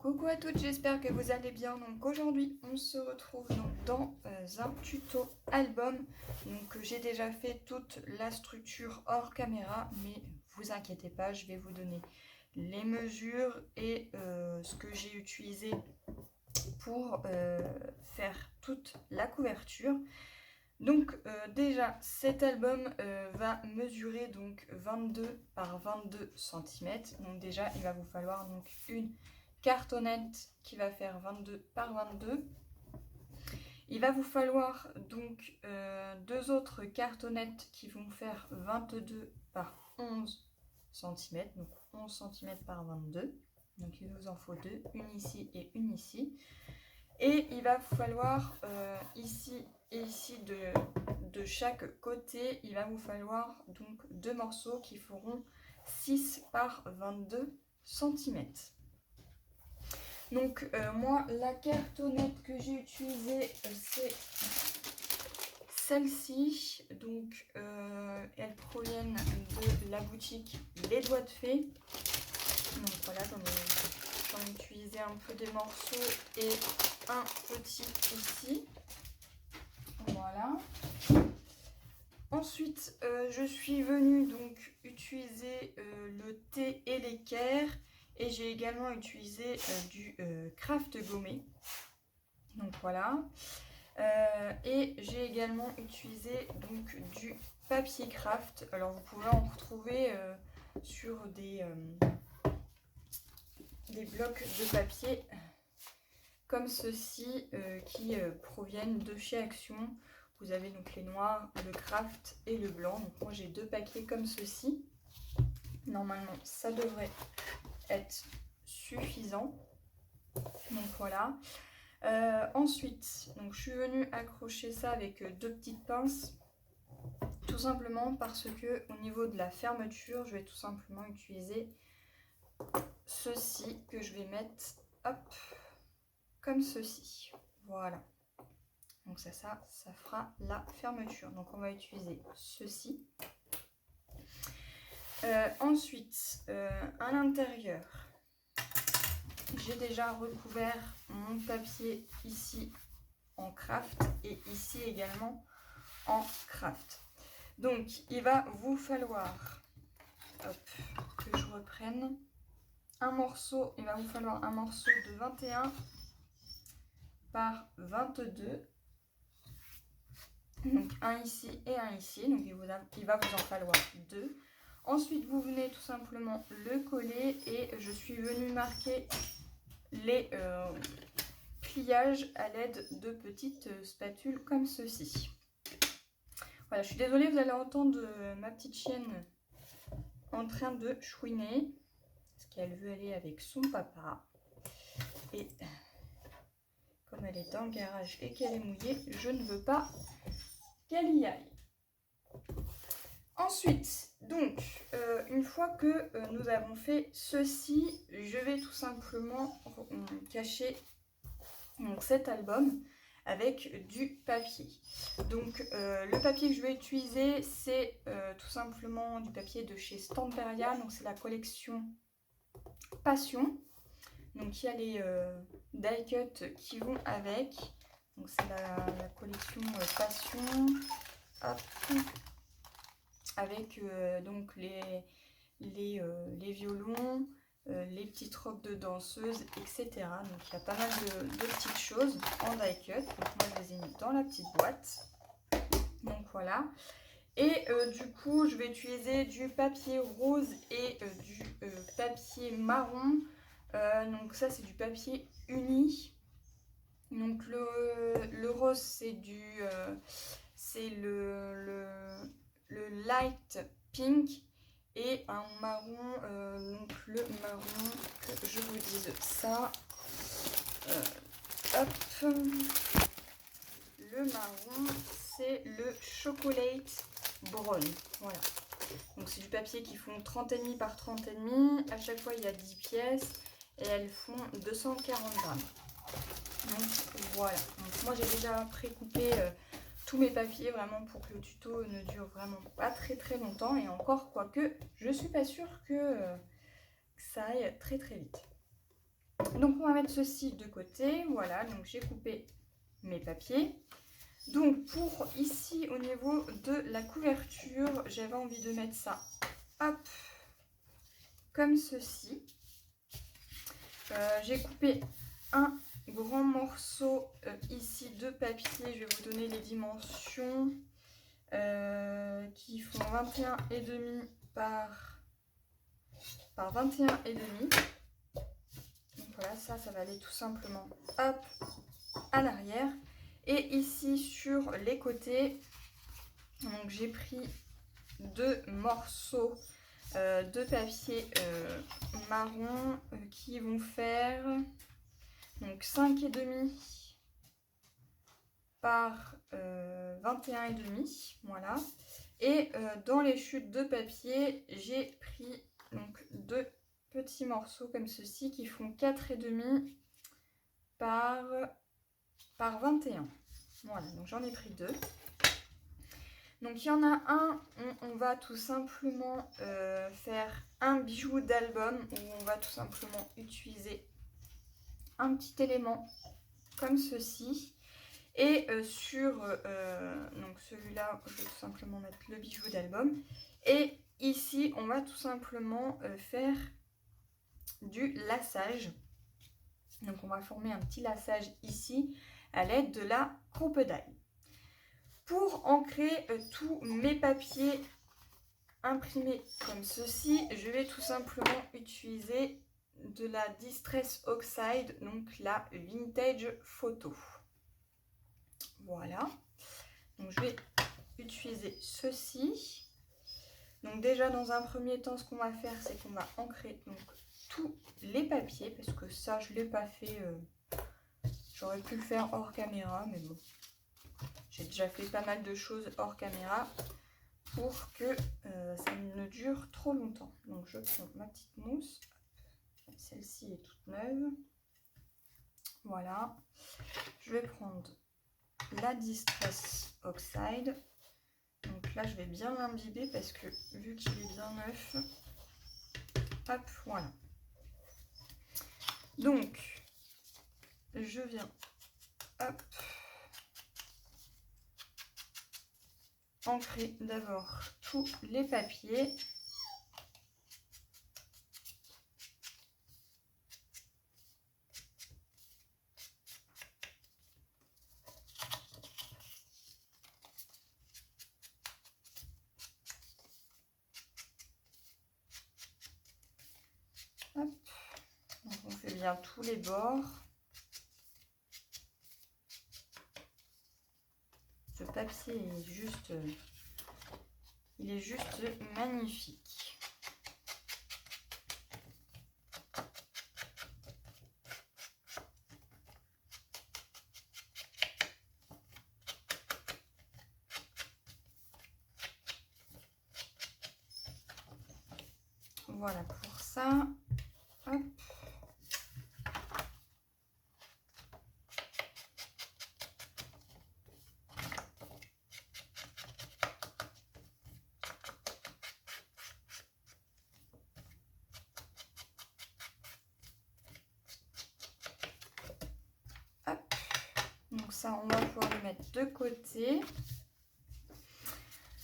Coucou à toutes, j'espère que vous allez bien. Donc aujourd'hui on se retrouve donc dans un tuto album. Donc j'ai déjà fait toute la structure hors caméra, mais vous inquiétez pas, je vais vous donner les mesures et ce que j'ai utilisé pour faire toute la couverture. Donc déjà cet album va mesurer donc 22 par 22 cm. Donc déjà il va vous falloir donc une cartonnette qui va faire 22 par 22. Il va vous falloir donc deux autres cartonnettes qui vont faire 22 par 11 cm. Donc 11 cm par 22. Donc il vous en faut deux, une ici et une ici. Et il va vous falloir ici et ici de chaque côté, il va vous falloir donc deux morceaux qui feront 6 par 22 cm. Donc moi la cartonnette que j'ai utilisée c'est celle-ci. Donc elles proviennent de la boutique Les Doigts de Fée. Donc voilà, j'en ai utilisé un peu des morceaux et un petit ici. Voilà. Ensuite, je suis venue donc utiliser le thé et l'équerre et j'ai également utilisé du craft gommé. Donc voilà. Et j'ai également utilisé donc du papier craft. Alors vous pouvez en retrouver sur des blocs de papier comme ceux-ci qui proviennent de chez Action. Vous avez donc les noirs, le craft et le blanc. Donc moi j'ai deux paquets comme ceci. Normalement ça devrait être suffisant. Donc voilà. Ensuite, donc je suis venue accrocher ça avec deux petites pinces. Tout simplement parce que au niveau de la fermeture, je vais tout simplement utiliser ceci que je vais mettre hop comme ceci. Voilà. Donc ça fera la fermeture. Donc on va utiliser ceci. Ensuite, à l'intérieur, j'ai déjà recouvert mon papier ici en craft et ici également en craft. Donc il va vous falloir, hop, que je reprenne un morceau. Il va vous falloir un morceau de 21 par 22. Donc un ici et un ici, donc il va vous en falloir deux. Ensuite vous venez tout simplement le coller et je suis venue marquer les pliages à l'aide de petites spatules comme ceci. Voilà, je suis désolée, vous allez entendre ma petite chienne en train de chouiner parce qu'elle veut aller avec son papa. Et comme elle est dans le garage et qu'elle est mouillée, je ne veux pas qu'elle y aille. Ensuite, donc, une fois que nous avons fait ceci, je vais tout simplement cacher donc, cet album avec du papier. Donc, le papier que je vais utiliser, c'est tout simplement du papier de chez Stamperia. Donc, c'est la collection Passion. Donc, il y a les die cut qui vont avec. Donc, c'est la collection Passion. Hop. Avec donc les violons, les petites robes de danseuse, etc. Donc il y a pas mal de petites choses en die cut. Donc moi je les ai mis dans la petite boîte. Donc voilà. Et du coup je vais utiliser du papier rose et du papier marron. Donc ça c'est du papier uni. Donc le rose c'est le light pink et un marron, donc le marron, que je vous dise ça, hop, le marron c'est le chocolate brown, voilà. Donc c'est du papier qui font 30,5 par 30,5, à chaque fois il y a 10 pièces et elles font 240 grammes. Donc voilà, donc moi j'ai déjà précoupé tous mes papiers vraiment pour que le tuto ne dure vraiment pas très longtemps, et encore quoique je suis pas sûre que ça aille très vite. Donc on va mettre ceci de côté, voilà, donc j'ai coupé mes papiers. Donc pour ici au niveau de la couverture, j'avais envie de mettre ça, hop, comme ceci. J'ai coupé un grand morceau ici de papier, je vais vous donner les dimensions qui font 21,5 par 21,5. Donc voilà, ça va aller tout simplement hop à l'arrière. Et ici sur les côtés, donc j'ai pris 2 morceaux de papier marron qui vont faire donc 5,5 par 21,5, voilà. Et dans les chutes de papier, j'ai pris donc 2 petits morceaux comme ceci qui font 4,5 par 21. Voilà, donc j'en ai pris 2. Donc il y en a un où on va tout simplement faire un bijou d'album, où on va tout simplement utiliser un petit élément comme ceci. Et sur donc celui-là, je vais tout simplement mettre le bijou d'album. Et ici, on va tout simplement faire du laçage. Donc on va former un petit laçage ici à l'aide de la crocodile. Pour ancrer tous mes papiers imprimés comme ceci, je vais tout simplement utiliser de la Distress Oxide, donc la Vintage Photo. Voilà, donc je vais utiliser ceci. Donc déjà dans un premier temps, ce qu'on va faire, c'est qu'on va ancrer donc tous les papiers, parce que ça je ne l'ai pas fait, j'aurais pu le faire hors caméra, mais bon, j'ai déjà fait pas mal de choses hors caméra pour que ça ne dure trop longtemps. Donc je prends ma petite mousse, celle-ci est toute neuve, voilà, je vais prendre la Distress Oxide. Donc là je vais bien l'imbiber parce que vu qu'il est bien neuf, hop, voilà. Donc je viens hop ancrer d'abord tous les papiers. Hop. Donc on fait bien tous les bords. Ce papier est juste, il est juste magnifique. Voilà pour ça. Hop. Hop. Donc ça, on va pouvoir le mettre de côté.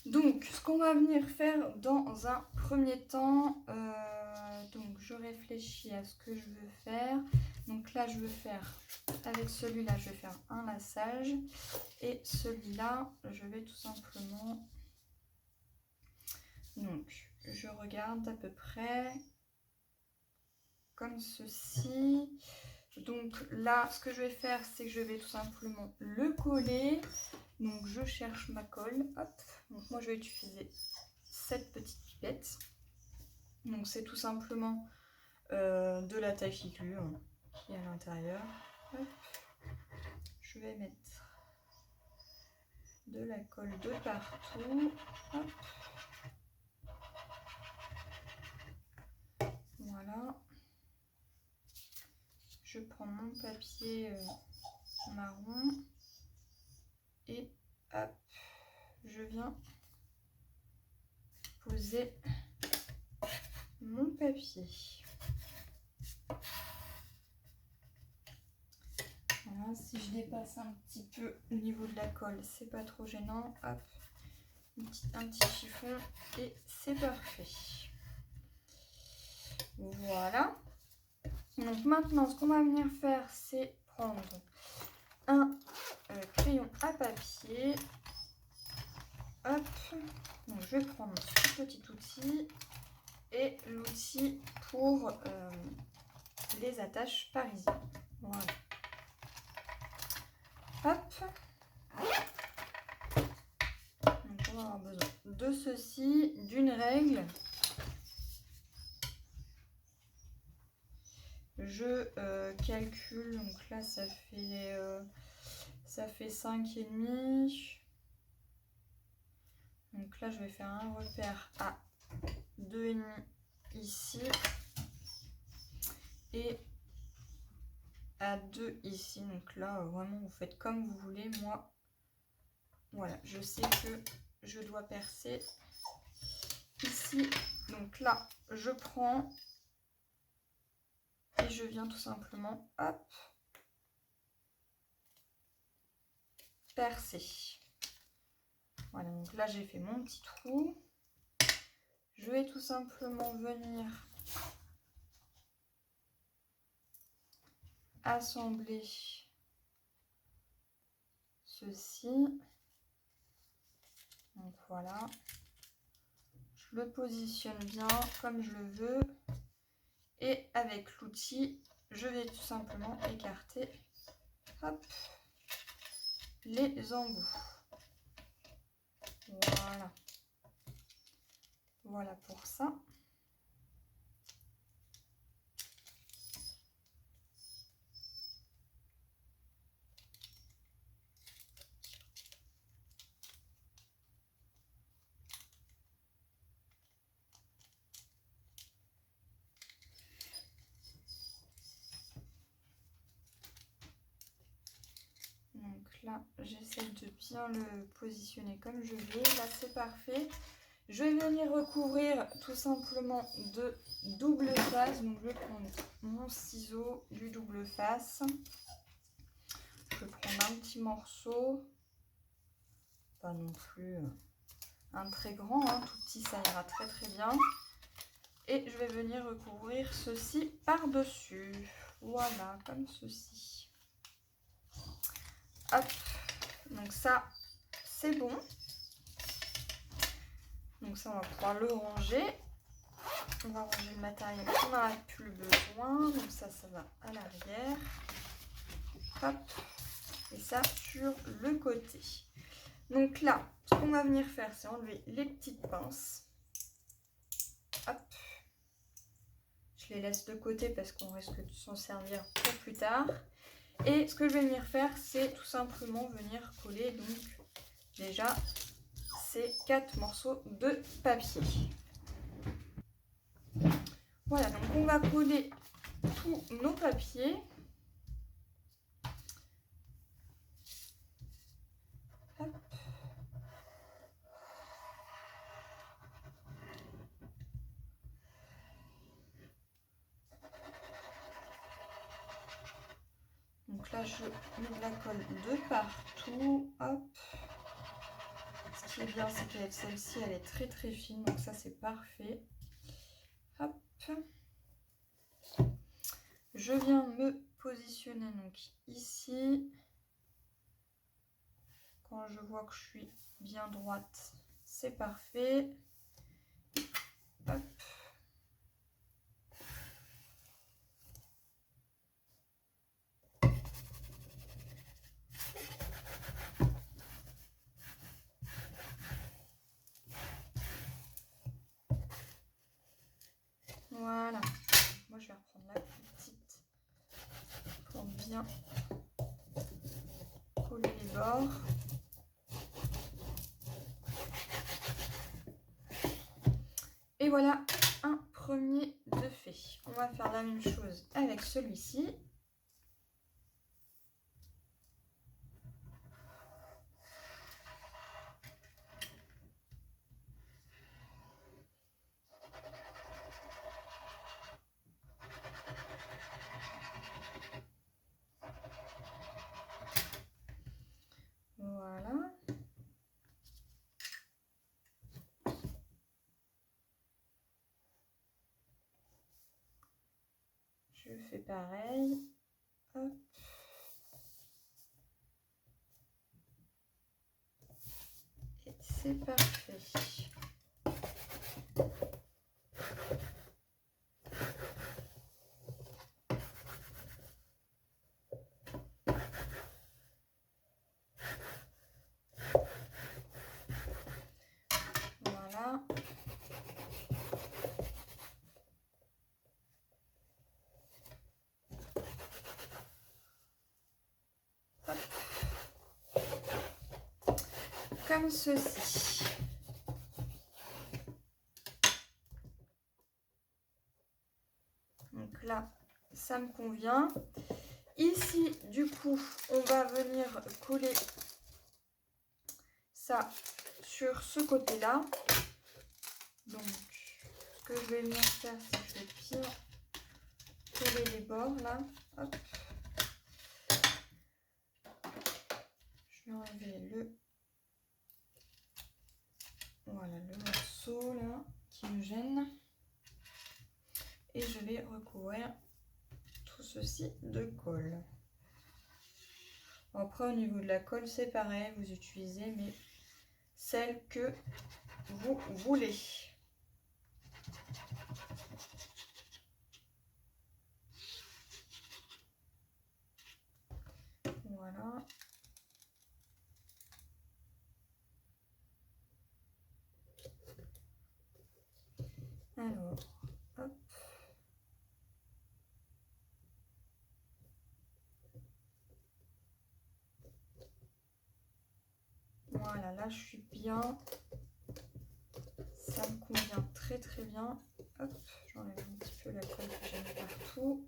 Donc, ce qu'on va venir faire dans un premier temps, donc je réfléchis à ce que je veux faire. Donc là, je veux faire, avec celui-là, je vais faire un laçage. Et celui-là, je vais tout simplement... Donc, je regarde à peu près comme ceci. Donc là, ce que je vais faire, c'est que je vais tout simplement le coller. Donc je cherche ma colle, hop. Donc moi je vais utiliser cette petite pipette. Donc c'est tout simplement de la Taffy-Glue qui est à l'intérieur. Je vais mettre de la colle de partout. Hop. Voilà. Je prends mon papier marron et hop, je viens poser mon papier. Voilà, si je dépasse un petit peu au niveau de la colle, c'est pas trop gênant. Hop, un petit chiffon et c'est parfait. Voilà. Donc maintenant, ce qu'on va venir faire, c'est prendre un crayon à papier. Hop. Donc je vais prendre ce petit outil et l'outil pour les attaches parisiennes. Voilà. Hop. Donc on va avoir besoin de ceci, d'une règle. Je calcule, donc là ça fait 5,5. Donc là je vais faire un repère à 2,5 ici et à 2 ici. Donc là vraiment vous faites comme vous voulez. Moi voilà, je sais que je dois percer ici. Donc là je prends et je viens tout simplement hop percer. Voilà, donc là j'ai fait mon petit trou. Je vais tout simplement venir assembler ceci. Donc voilà, je le positionne bien comme je le veux et avec l'outil je vais tout simplement écarter hop, les embouts. Voilà, voilà pour ça. Donc là, j'essaie de bien le positionner comme je veux. Là, c'est parfait. Je vais venir recouvrir tout simplement de double face. Donc, je vais prendre mon ciseau du double face. Je vais prendre un petit morceau. Pas non plus un très grand, hein. Tout petit, ça ira très très bien. Et je vais venir recouvrir ceci par-dessus. Voilà, comme ceci. Hop, donc ça c'est bon. Donc ça on va pouvoir le ranger. On va ranger le matériel qu'on n'a plus besoin. Donc ça va à l'arrière. Hop, et ça sur le côté. Donc là, ce qu'on va venir faire, c'est enlever les petites pinces. Hop, je les laisse de côté parce qu'on risque de s'en servir pour plus tard. Et ce que je vais venir faire, c'est tout simplement venir coller donc déjà ces 4 morceaux de papier. Voilà, donc on va coller tous nos papiers. Hop. Donc là, je mets de la colle de partout. Hop. Ce qui est bien, c'est qu'avec celle-ci, elle est très très fine. Donc ça, c'est parfait. Hop. Je viens me positionner donc ici. Quand je vois que je suis bien droite, c'est parfait. Hop. Voilà. Moi, je vais reprendre la plus petite pour bien coller les bords. Et voilà un premier de fait. On va faire la même chose avec celui-ci. je fais pareil. Hop. Et c'est parfait. Voilà. Hop. Comme ceci. Donc là, ça me convient. Ici, du coup, on va venir coller ça sur ce côté-là. Donc, ce que je vais venir faire, c'est que je vais bien coller les bords là. Hop. Je vais enlever le morceau là qui me gêne. Et je vais recouvrir tout ceci de colle. Après, au niveau de la colle, c'est pareil, vous utilisez mais celle que vous voulez. Voilà. Alors, hop. Voilà, là je suis bien. Ça me convient très très bien. Hop, j'enlève un petit peu la colle que j'ai mis partout.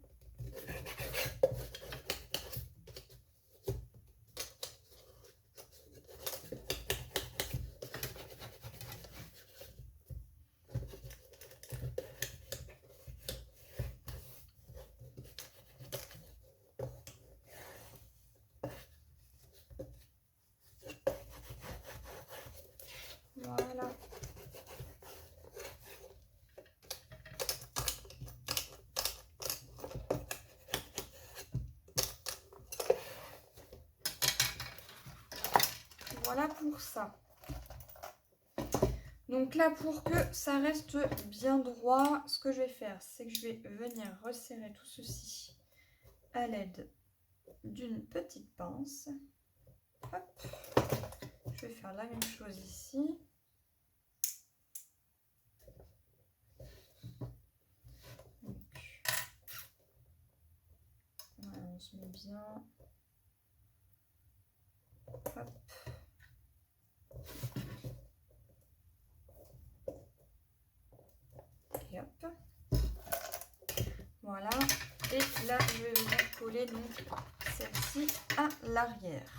Voilà. Voilà pour ça. Donc là, pour que ça reste bien droit, ce que je vais faire, c'est que je vais venir resserrer tout ceci à l'aide d'une petite pince. Hop. Je vais faire la même chose ici. Donc, voilà, on se met bien. Hop. Et hop. Voilà. Et là, je vais venir coller donc celle-ci à l'arrière.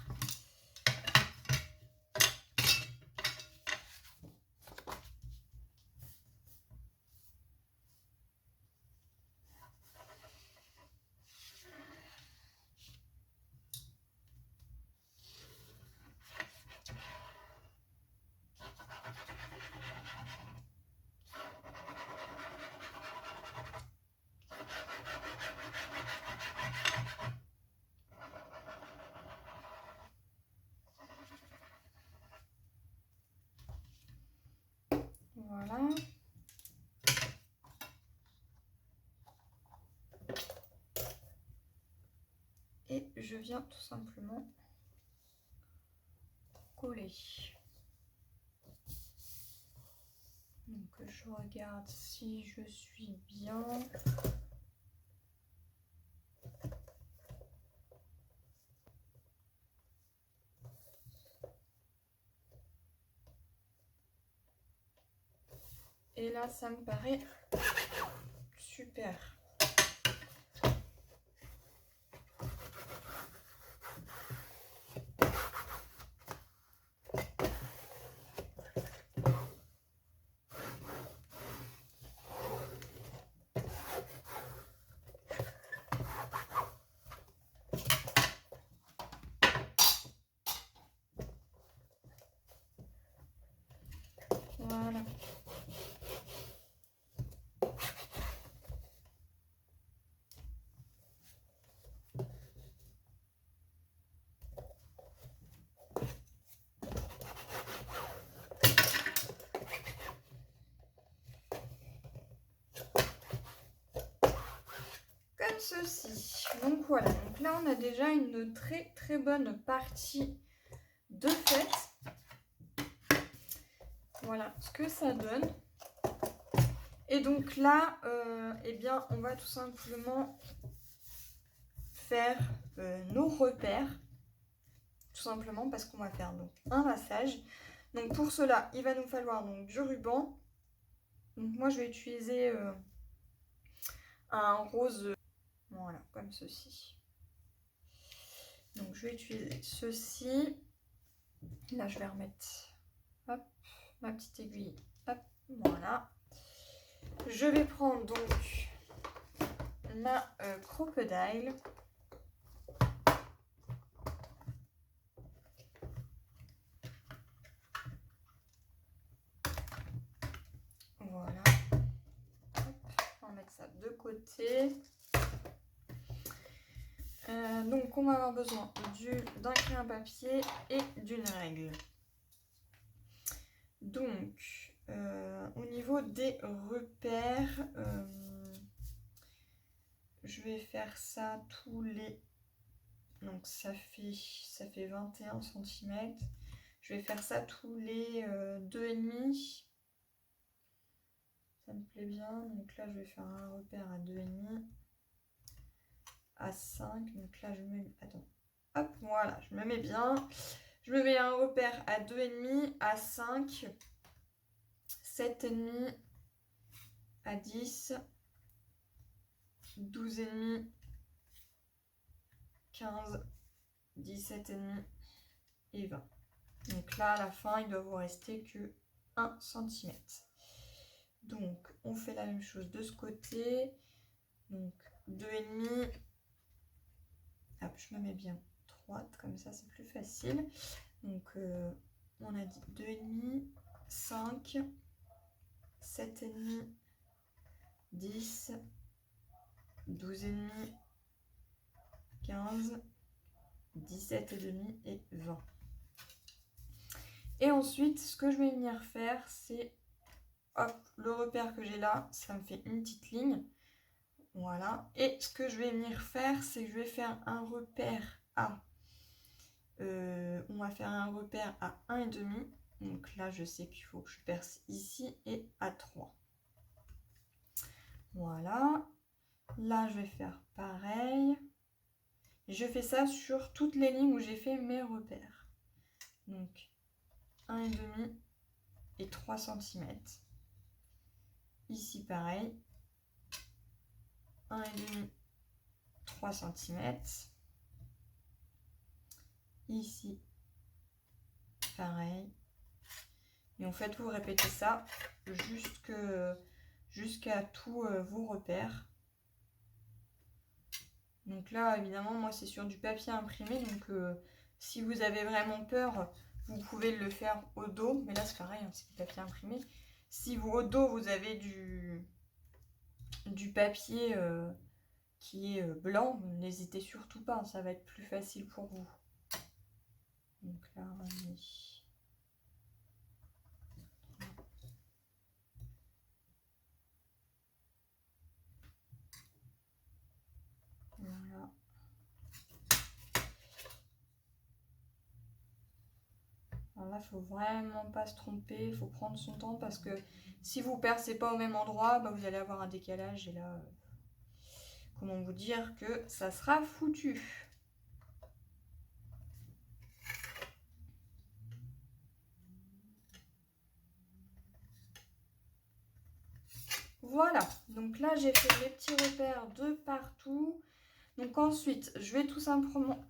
Voilà. Et je viens tout simplement coller. Donc je regarde si je suis bien. Et là, ça me paraît super. Voilà. ceci. Donc voilà, donc là on a déjà une très très bonne partie de faite. Voilà ce que ça donne. Et donc là, eh bien, on va tout simplement faire nos repères. Tout simplement parce qu'on va faire donc un massage. Donc pour cela, il va nous falloir donc du ruban. Donc moi, je vais utiliser un rose, voilà, comme ceci. Donc je vais utiliser ceci. Là, je vais remettre hop, ma petite aiguille. Hop, voilà. Je vais prendre donc ma crocodile. Voilà. Hop, on va mettre ça de côté. Donc on va avoir besoin d'un crayon à papier et d'une règle. Donc au niveau des repères, je vais faire ça tous les... Donc ça fait 21 cm. Je vais faire ça tous les 2,5. Ça me plaît bien. Donc là je vais faire un repère à 2,5. À 5, donc là je me mets, attends, hop, voilà, je me mets bien, je me mets un repère à 2,5, à 5, 7,5, à 10, 12,5, 15, 17,5 et 20. Donc là à la fin il doit vous rester que 1 cm. Donc on fait la même chose de ce côté, donc 2,5. Hop, je me mets bien droite, comme ça c'est plus facile. Donc on a dit 2,5, 5, 7,5, 10, 12,5, 15, 17,5 et 20. Et ensuite, ce que je vais venir faire, c'est hop, le repère que j'ai là, ça me fait une petite ligne. Voilà. Et ce que je vais venir faire, c'est que je vais faire un repère à... on va faire un repère à 1,5. Donc là, je sais qu'il faut que je perce ici et à 3. Voilà. Là, je vais faire pareil. Je fais ça sur toutes les lignes où j'ai fait mes repères. Donc 1,5 et 3 cm. Ici, pareil. 1,5, 3 cm. Ici, pareil. Et en fait, vous répétez ça jusqu'à tous vos repères. Donc là, évidemment, moi, c'est sur du papier imprimé. Donc, si vous avez vraiment peur, vous pouvez le faire au dos. Mais là, c'est pareil, hein, c'est du papier imprimé. Si vous, au dos, vous avez du papier qui est blanc, n'hésitez surtout pas. Hein, ça va être plus facile pour vous. Donc là, on met... Voilà. Alors là, il ne faut vraiment pas se tromper, il faut prendre son temps parce que si vous ne percez pas au même endroit, bah, vous allez avoir un décalage et là, comment vous dire que ça sera foutu. Voilà, donc là j'ai fait mes petits repères de partout. Donc ensuite, je vais tout simplement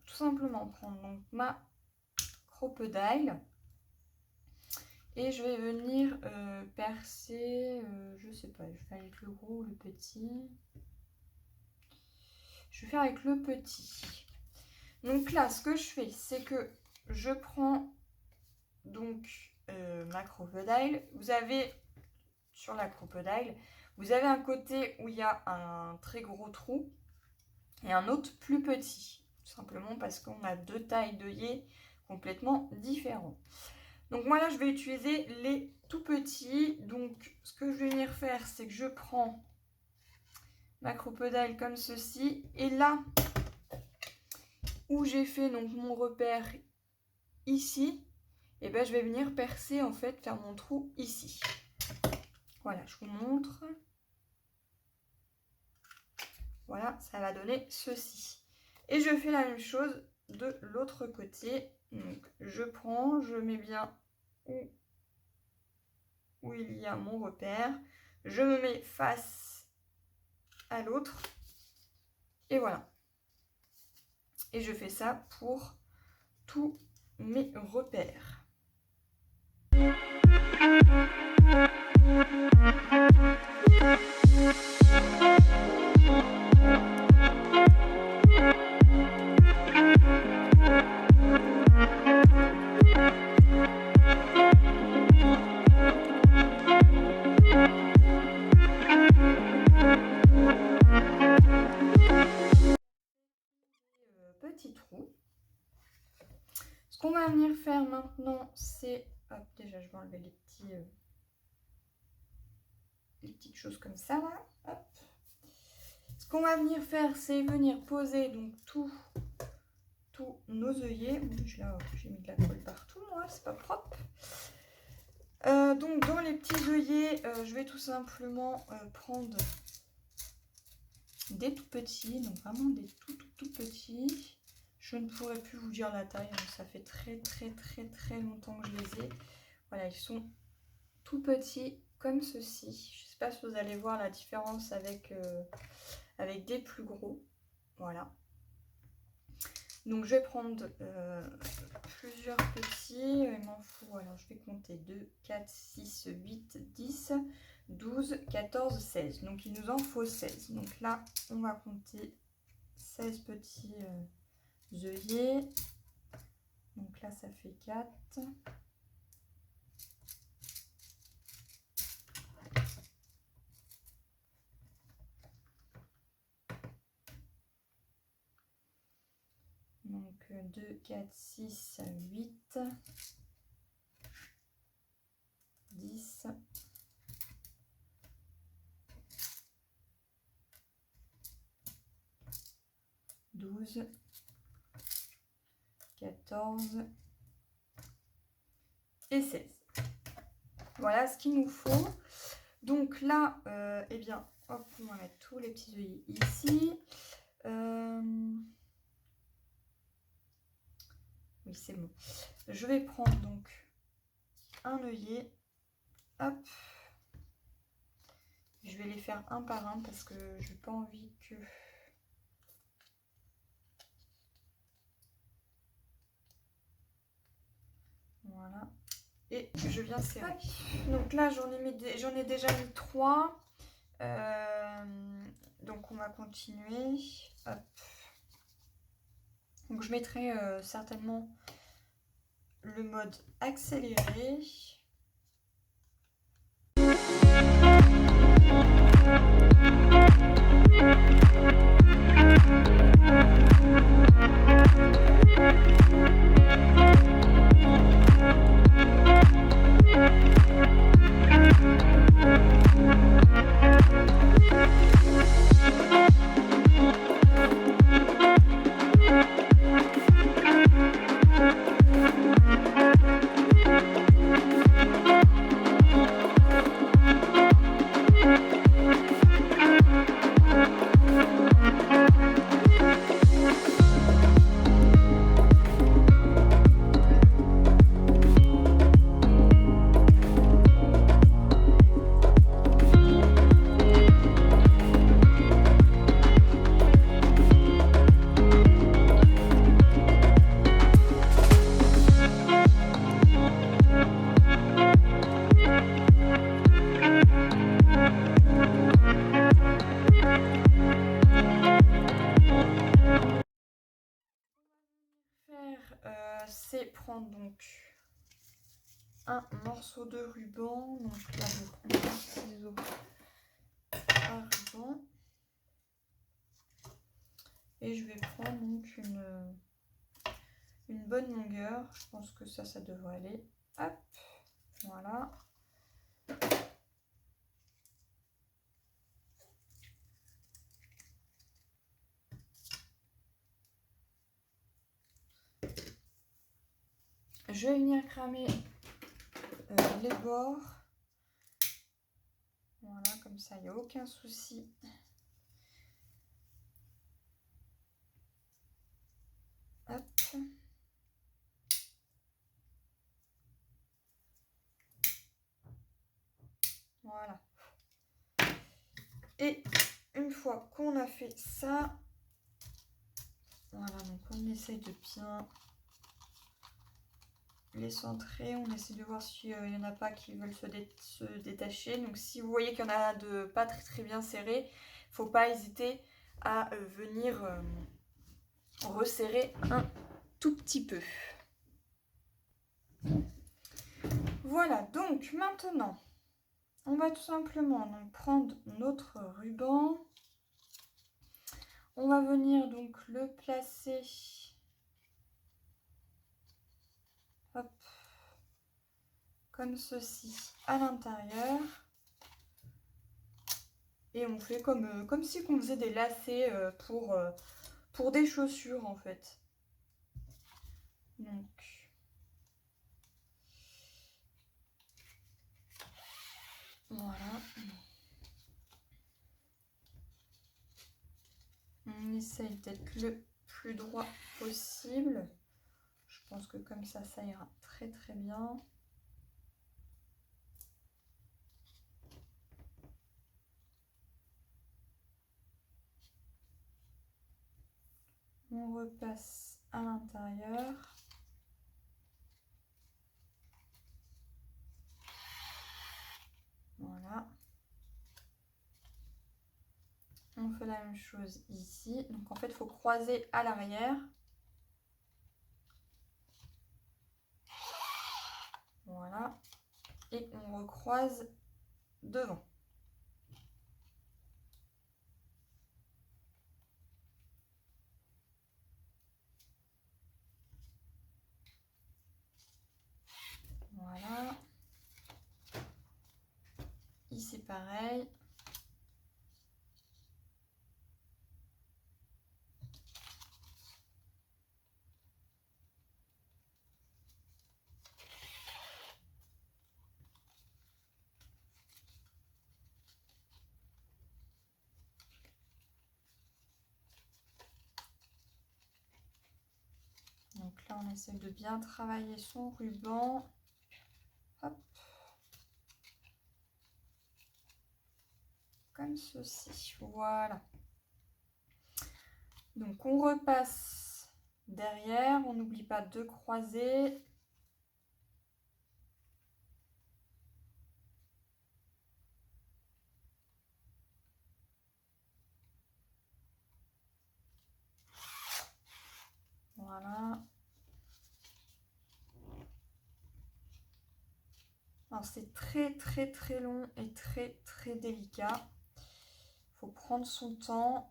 prendre donc, ma crocodile et je vais venir percer, je sais pas, je vais faire avec le gros ou le petit. Je vais faire avec le petit. Donc là, ce que je fais, c'est que je prends donc ma crocodile. Vous avez sur la crocodile, vous avez un côté où il y a un très gros trou et un autre plus petit. Tout simplement parce qu'on a deux tailles d'œillets complètement différents. Donc moi là, je vais utiliser les tout petits. Donc ce que je vais venir faire, c'est que je prends ma crocodile comme ceci. Et là où j'ai fait donc mon repère ici, et ben je vais venir percer en fait, faire mon trou ici. Voilà, je vous montre. Voilà, ça va donner ceci. Et je fais la même chose de l'autre côté. Donc je prends, je mets bien où il y a mon repère. Je me mets face à l'autre. Et voilà. Et je fais ça pour tous mes repères. Petit trou. Ce qu'on va venir faire maintenant, c'est... Hop, déjà je vais enlever les petites choses comme ça là. Hop. Ce qu'on va venir faire, c'est venir poser donc tous nos œillets. Là, j'ai mis de la colle partout, moi, c'est pas propre. Donc dans les petits œillets, je vais tout simplement prendre des tout petits, donc vraiment des tout petits. Je ne pourrais plus vous dire la taille, hein, ça fait très longtemps que je les ai. Voilà, ils sont tout petits comme ceci. Je ne sais pas si vous allez voir la différence avec des plus gros. Voilà. Donc je vais prendre plusieurs petits, il m'en faut, alors je vais compter 2, 4, 6, 8, 10, 12, 14, 16. Donc il nous en faut 16. Donc là, on va compter 16 petits œillets. Donc là, ça fait 4. Donc 2, 4, 6, 8, 10, 12, 14 et 16. Voilà ce qu'il nous faut. Donc là, eh bien, hop, on va mettre tous les petits œillets ici. Oui, c'est bon. Je vais prendre donc un œillet. Hop. Je vais les faire un par un parce que je n'ai pas envie que... Voilà. Et je viens serrer. Hop. Donc là, j'en ai déjà mis 3. Donc on va continuer. Hop. Donc je mettrai certainement le mode accéléré. C'est prendre donc un morceau de ruban. Donc là, je prends un ciseau à ruban. Et je vais prendre donc une bonne longueur. Je pense que ça devrait aller. Hop, voilà. je vais venir cramer les bords. Voilà, comme ça, il n'y a aucun souci. Hop. Voilà. Et une fois qu'on a fait ça, voilà, donc on essaye de bien les centrer. On essaie de voir s'il n'y en a pas qui veulent se détacher. Donc si vous voyez qu'il y en a de pas très bien serrés, il ne faut pas hésiter à venir resserrer un tout petit peu. Voilà, donc maintenant, on va tout simplement donc prendre notre ruban. On va venir donc le placer, hop, comme ceci à l'intérieur. Et on fait comme si on faisait des lacets pour des chaussures en fait. Donc, voilà. On essaye d'être le plus droit possible. Je pense que comme ça ira très bien. On repasse à l'intérieur. Voilà. On fait la même chose ici. Donc en fait, il faut croiser à l'arrière. Voilà. Et on recroise devant. Voilà. Ici pareil. Donc là, on essaie de bien travailler son ruban. Hop. Comme ceci. Voilà. Donc, on repasse derrière. On n'oublie pas de croiser. Voilà. Alors, c'est très long et très délicat. Il faut prendre son temps.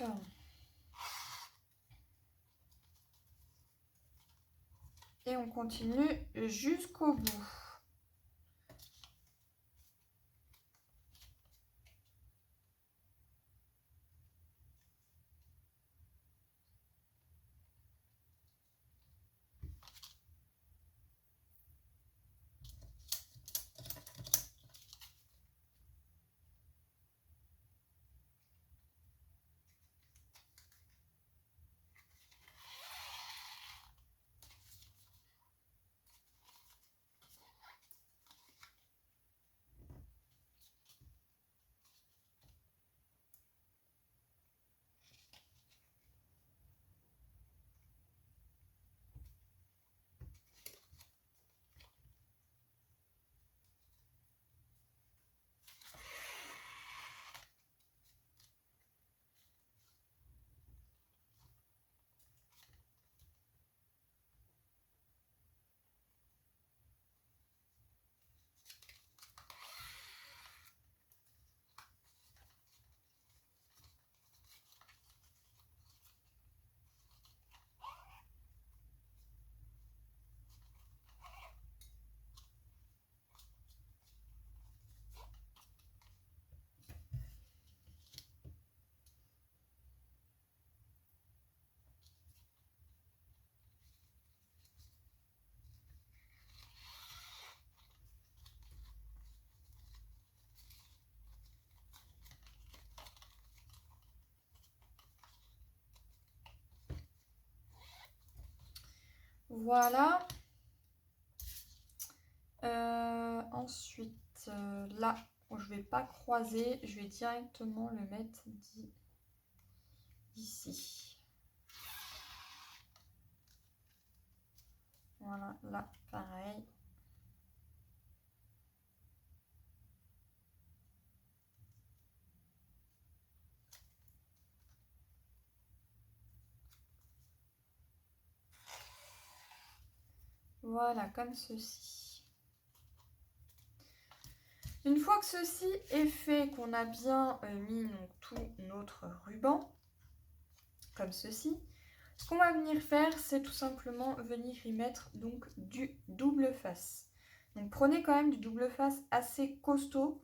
Hop. Et on continue jusqu'au bout. Voilà. Ensuite, là, je vais pas croiser, je vais directement le mettre ici. Voilà, là, pareil. Voilà, comme ceci. Une fois que ceci est fait, qu'on a bien mis donc, tout notre ruban, comme ceci, ce qu'on va venir faire, c'est tout simplement venir y mettre donc du double face. Donc prenez quand même du double face assez costaud.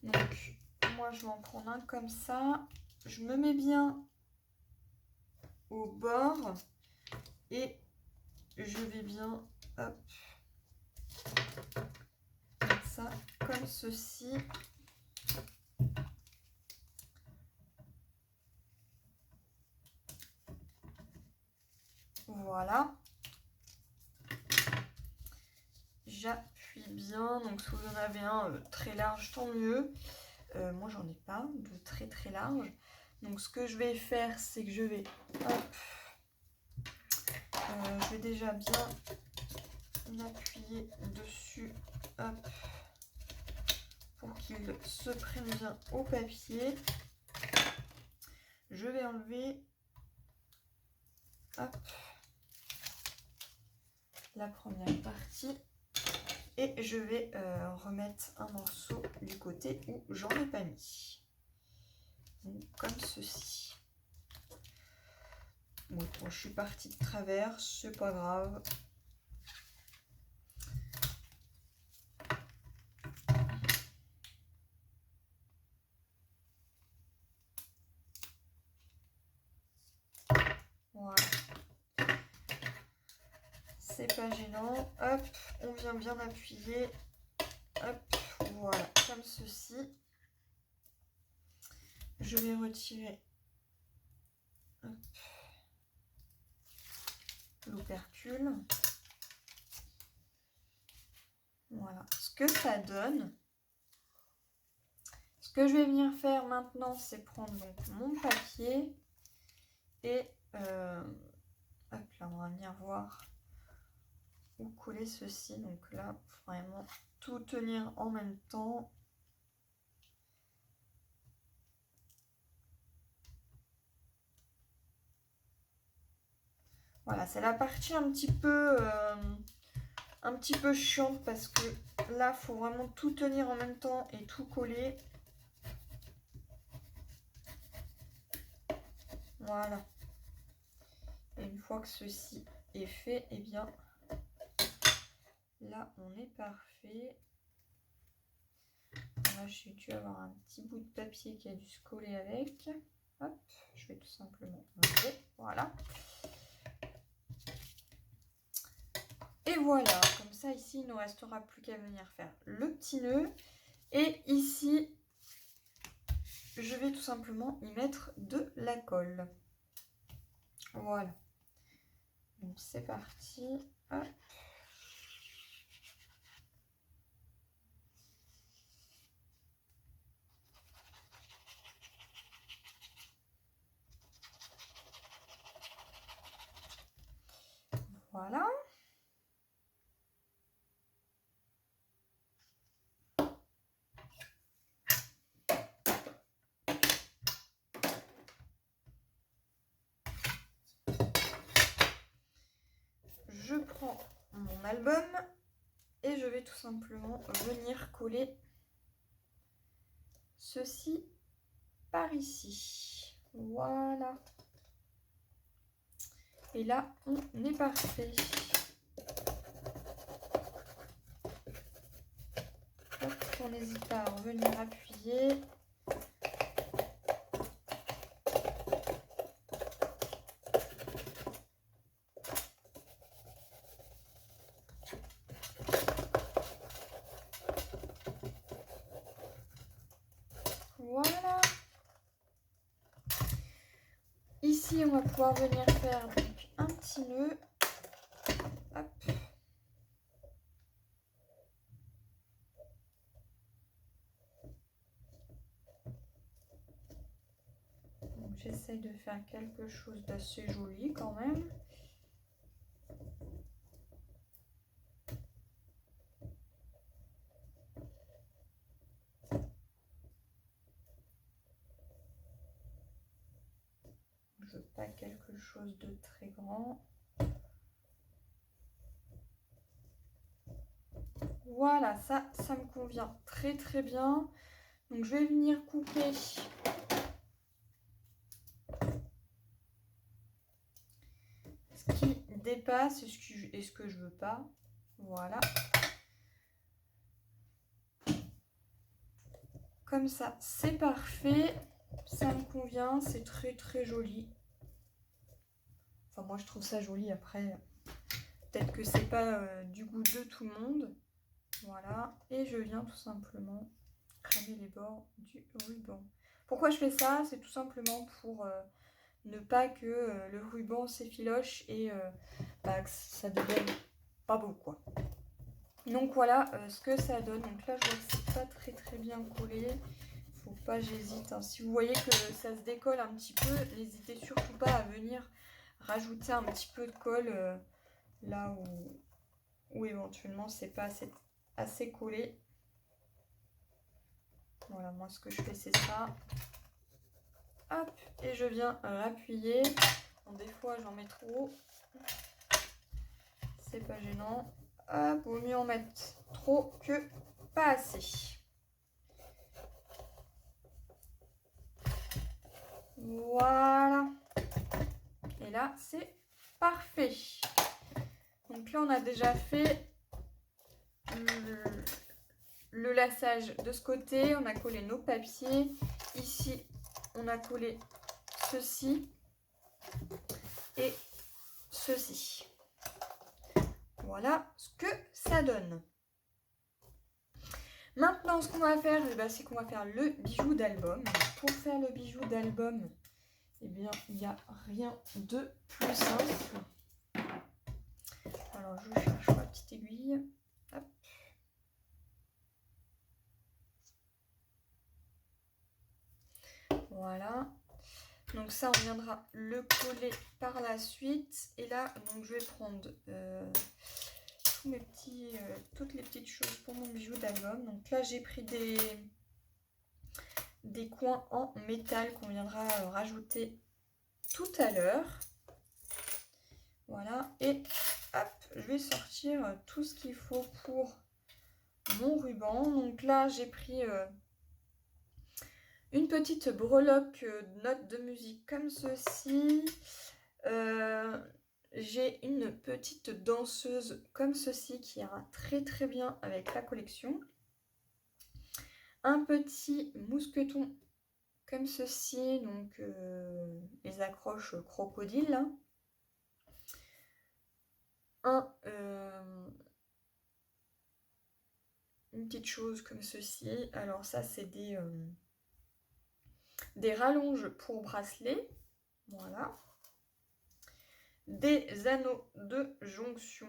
Donc moi je vais en prendre un comme ça. Je me mets bien au bord et je vais bien hop, mettre ça comme ceci. Voilà. J'appuie bien. Donc si vous en avez un très large, tant mieux. Moi j'en ai pas de très très large. Donc ce que je vais faire, c'est que je vais hop, je vais déjà bien appuyer dessus, hop, pour qu'il se prenne bien au papier. Je vais enlever hop, la première partie et je vais remettre un morceau du côté où j'en ai pas mis. Donc, comme ceci. Bon, je suis partie de travers, c'est pas grave. Voilà. C'est pas gênant. Hop, on vient bien appuyer. Hop, voilà, comme ceci. Je vais retirer l'opercule. Voilà ce que ça donne. Ce que je vais venir faire maintenant, c'est prendre donc mon papier et hop, là on va venir voir où coller ceci. Donc là, vraiment tout tenir en même temps. Voilà, c'est la partie un petit peu chiante parce que là, il faut vraiment tout tenir en même temps et tout coller. Voilà. Et une fois que ceci est fait, et bien là, on est parfait. Là, j'ai dû avoir un petit bout de papier qui a dû se coller avec. Hop, je vais tout simplement enlever. Voilà. Et voilà, comme ça ici il ne restera plus qu'à venir faire le petit nœud. Et ici, je vais tout simplement y mettre de la colle. Voilà. Donc c'est parti. Hop. Voilà. Je prends mon album et je vais tout simplement venir coller ceci par ici. Voilà. Et là, on est parfait. Hop, on n'hésite pas à revenir appuyer. Voilà. Ici, on va pouvoir venir faire donc un petit nœud. Hop. J'essaye de faire quelque chose d'assez joli quand même. Je veux pas quelque chose de très grand. Voilà, ça me convient très très bien. Donc je vais venir couper ce qui dépasse et ce que je veux pas. Voilà. Comme ça, c'est parfait. Ça me convient, c'est très très joli. Enfin, moi je trouve ça joli. Après, peut-être que c'est pas du goût de tout le monde. Voilà. Et je viens tout simplement cramer les bords du ruban. Pourquoi je fais ça? C'est tout simplement pour ne pas que le ruban s'effiloche et que ça devienne pas beau, quoi. Donc voilà ce que ça donne. Donc là, je vois que c'est pas très très bien collé. Faut pas, j'hésite. Hein. Si vous voyez que ça se décolle un petit peu, n'hésitez surtout pas à venir rajouter un petit peu de colle là où éventuellement c'est pas assez collé. Voilà, moi ce que je fais c'est ça. Hop, et je viens appuyer. Bon, des fois j'en mets trop. C'est pas gênant. Hop, vaut mieux en mettre trop que pas assez. Voilà. Et là, c'est parfait. Donc là, on a déjà fait le laçage de ce côté. On a collé nos papiers. Ici, on a collé ceci et ceci. Voilà ce que ça donne. Maintenant, ce qu'on va faire, c'est qu'on va faire le bijou d'album. Pour faire le bijou d'album, eh bien, il n'y a rien de plus simple. Alors, je cherche ma petite aiguille. Hop. Voilà. Donc ça, on viendra le coller par la suite. Et là, donc, je vais prendre toutes les petites choses pour mon bijou d'album. Donc là, j'ai pris des coins en métal qu'on viendra rajouter tout à l'heure. Voilà. Et hop, je vais sortir tout ce qu'il faut pour mon ruban. Donc là, j'ai pris une petite breloque note de musique comme ceci. J'ai une petite danseuse comme ceci qui ira très très bien avec la collection. Un petit mousqueton comme ceci, donc les accroches crocodile. Une petite chose comme ceci. Alors ça, c'est des rallonges pour bracelet. Voilà. Des anneaux de jonction.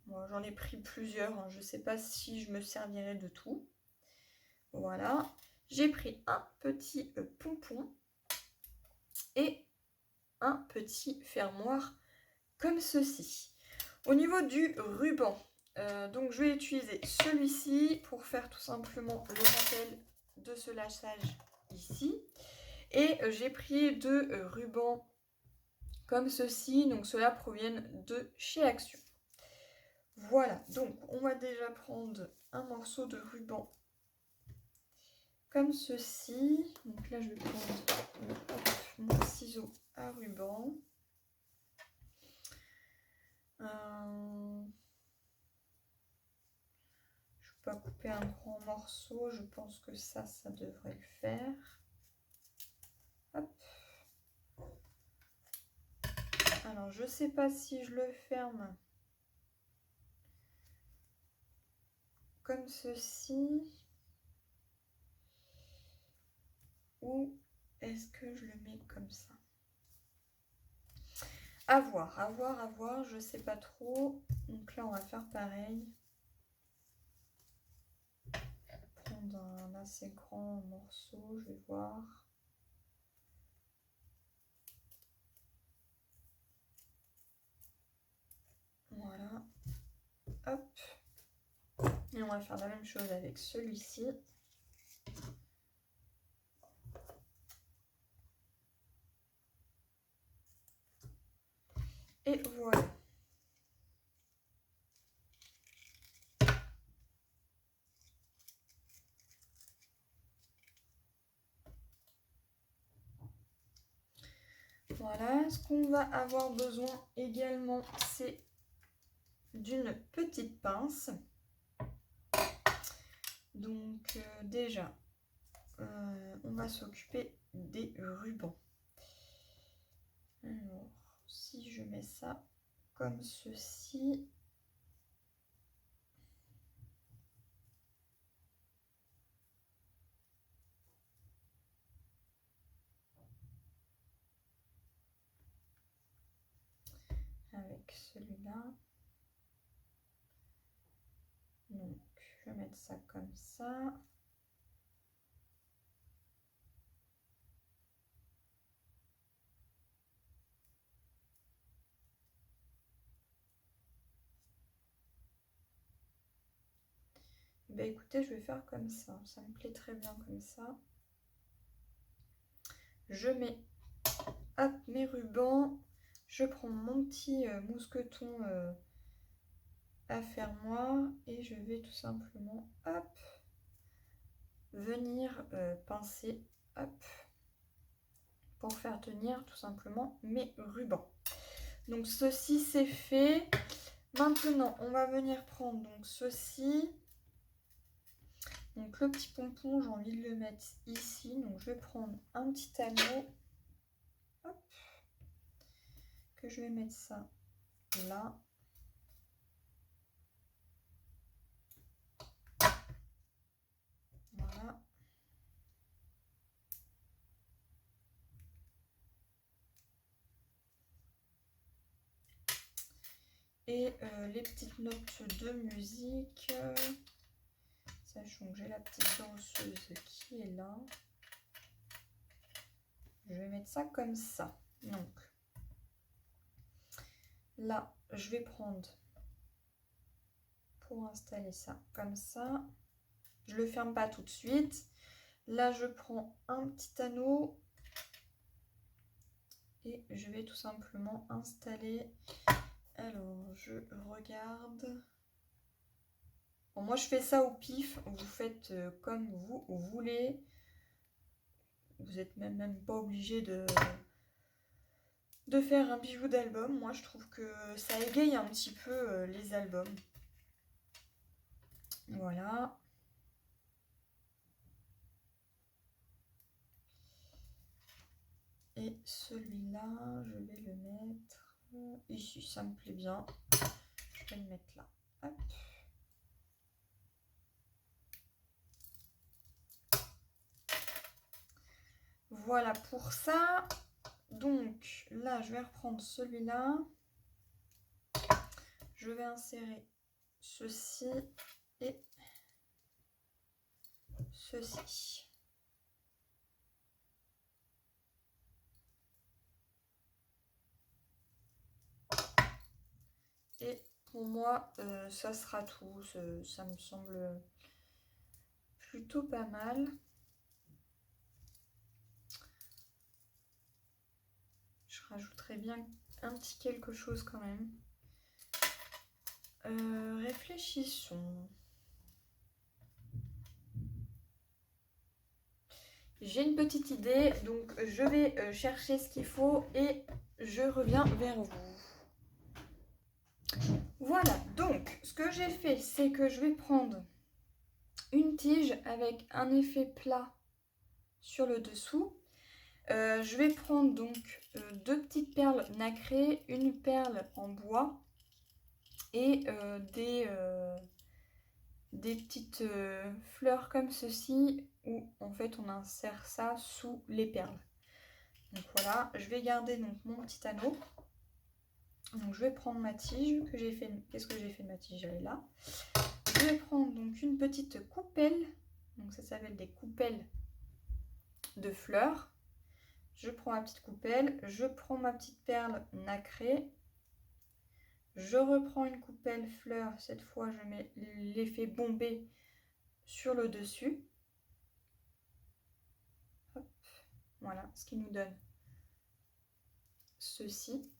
Moi, j'en ai pris plusieurs. Hein. Je ne sais pas si je me servirai de tout. Voilà. J'ai pris un petit pompon et un petit fermoir comme ceci. Au niveau du ruban, donc je vais utiliser celui-ci pour faire tout simplement le rappel de ce lâchage ici. Et j'ai pris deux rubans comme ceci, donc ceux-là proviennent de chez Action. Voilà, donc on va déjà prendre un morceau de ruban comme ceci. Donc là, je vais prendre mon ciseau à ruban. Je ne vais pas couper un grand morceau, je pense que ça devrait le faire. Hop. Alors, je ne sais pas si je le ferme comme ceci ou est-ce que je le mets comme ça. À voir, à voir, à voir, je sais pas trop. Donc là, on va faire pareil. Prendre un assez grand morceau, je vais voir. Voilà. Hop. Et on va faire la même chose avec celui-ci. Et voilà. Voilà, ce qu'on va avoir besoin également, c'est d'une petite pince. Donc déjà, on va s'occuper des rubans. Alors, si je mets ça comme ceci, avec celui-là, donc je vais mettre ça comme ça. Ben écoutez, je vais faire comme ça me plaît très bien comme ça. Je mets hop, mes rubans, je prends mon petit mousqueton à fermoir et je vais tout simplement hop venir pincer hop pour faire tenir tout simplement mes rubans. Donc ceci c'est fait. Maintenant on va venir prendre donc ceci. Donc le petit pompon, j'ai envie de le mettre ici. Donc je vais prendre un petit anneau. Hop. Que je vais mettre ça là. Voilà. Et les petites notes de musique. Sachant que j'ai la petite danseuse qui est là. Je vais mettre ça comme ça. Donc là, je vais prendre pour installer ça comme ça. Je le ferme pas tout de suite. Là, je prends un petit anneau et je vais tout simplement installer. Alors, je regarde. Bon, moi, je fais ça au pif. Vous faites comme vous voulez. Vous n'êtes même pas obligé de faire un bijou d'album. Moi, je trouve que ça égaye un petit peu les albums. Voilà. Et celui-là, je vais le mettre ici. Ça me plaît bien. Je vais le mettre là. Hop. Voilà pour ça. Donc là, je vais reprendre celui-là. Je vais insérer ceci et ceci. Et pour moi, ça sera tout. Ça me semble plutôt pas mal. Je rajouterai bien un petit quelque chose quand même. Réfléchissons. J'ai une petite idée, donc je vais chercher ce qu'il faut et je reviens vers vous. Voilà, donc ce que j'ai fait, c'est que je vais prendre une tige avec un effet plat sur le dessous. Je vais prendre donc deux petites perles nacrées, une perle en bois et des petites fleurs comme ceci où en fait on insère ça sous les perles. Donc voilà, je vais garder donc mon petit anneau. Donc je vais prendre ma tige que j'ai fait. Qu'est-ce que j'ai fait de ma tige? Elle est là. Je vais prendre donc une petite coupelle. Donc ça s'appelle des coupelles de fleurs. Je prends ma petite coupelle, je prends ma petite perle nacrée. Je reprends une coupelle fleur. Cette fois, je mets l'effet bombé sur le dessus. Hop. Voilà, ce qui nous donne ceci.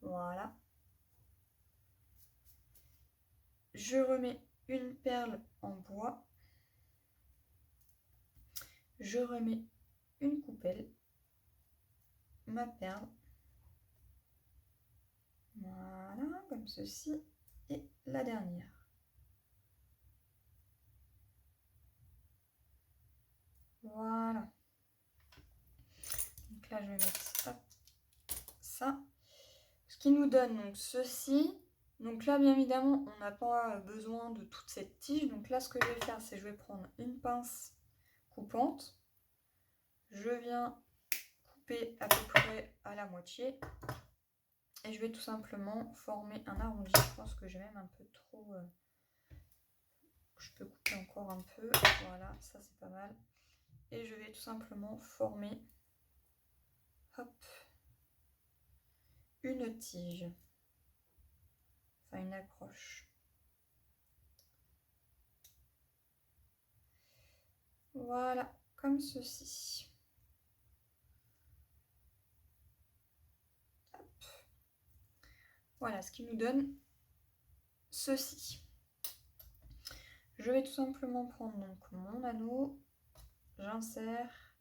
Voilà. Je remets une perle en bois. Je remets une coupelle, ma perle. Voilà, comme ceci. Et la dernière. Voilà. Donc là, je vais mettre hop, ça. Ce qui nous donne donc ceci. Donc là, bien évidemment, on n'a pas besoin de toute cette tige. Donc là, ce que je vais faire, c'est que je vais prendre une pince coupante. Je viens couper à peu près à la moitié. Et je vais tout simplement former un arrondi. Je pense que j'ai même un peu trop... je peux couper encore un peu. Voilà, ça c'est pas mal. Et je vais tout simplement former hop, une tige. Enfin, une accroche. Voilà, comme ceci. Hop. Voilà, ce qui nous donne ceci. Je vais tout simplement prendre donc mon anneau, j'insère,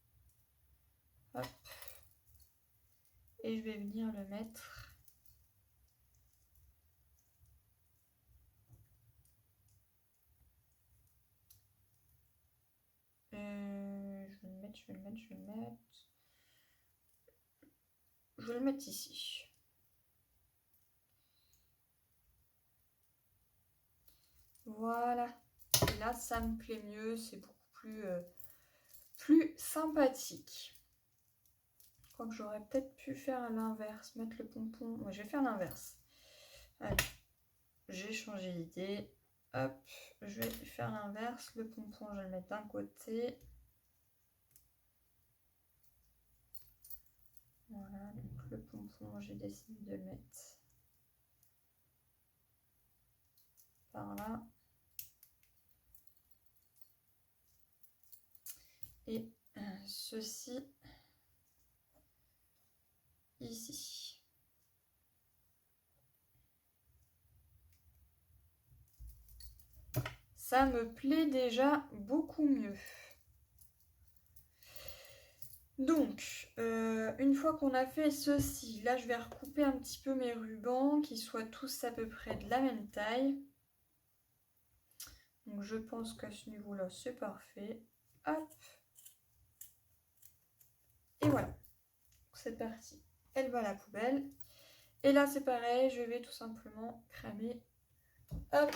hop, et je vais venir le mettre je vais le mettre ici. Voilà. Et là, ça me plaît mieux, c'est beaucoup plus sympathique. Je crois que j'aurais peut-être pu faire l'inverse, mettre le pompon. Moi, je vais faire l'inverse. Allez, j'ai changé d'idée. Hop, je vais faire l'inverse. Le pompon, je vais le mettre d'un côté. Voilà, donc le pompon, j'ai décidé de le mettre par là. Et ceci ici. Ça me plaît déjà beaucoup mieux. Donc, une fois qu'on a fait ceci, là je vais recouper un petit peu mes rubans, qu'ils soient tous à peu près de la même taille. Donc je pense qu'à ce niveau-là, c'est parfait. Hop. Et voilà. Cette partie, elle va à la poubelle. Et là, c'est pareil, je vais tout simplement cramer, hop,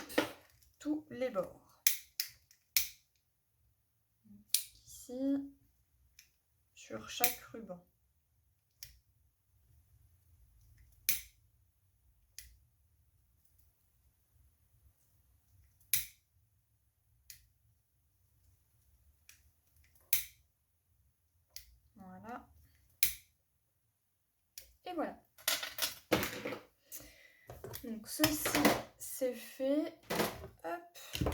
tous les bords. Ici, sur chaque ruban. Voilà. Et voilà. Donc ceci, c'est fait. Hop.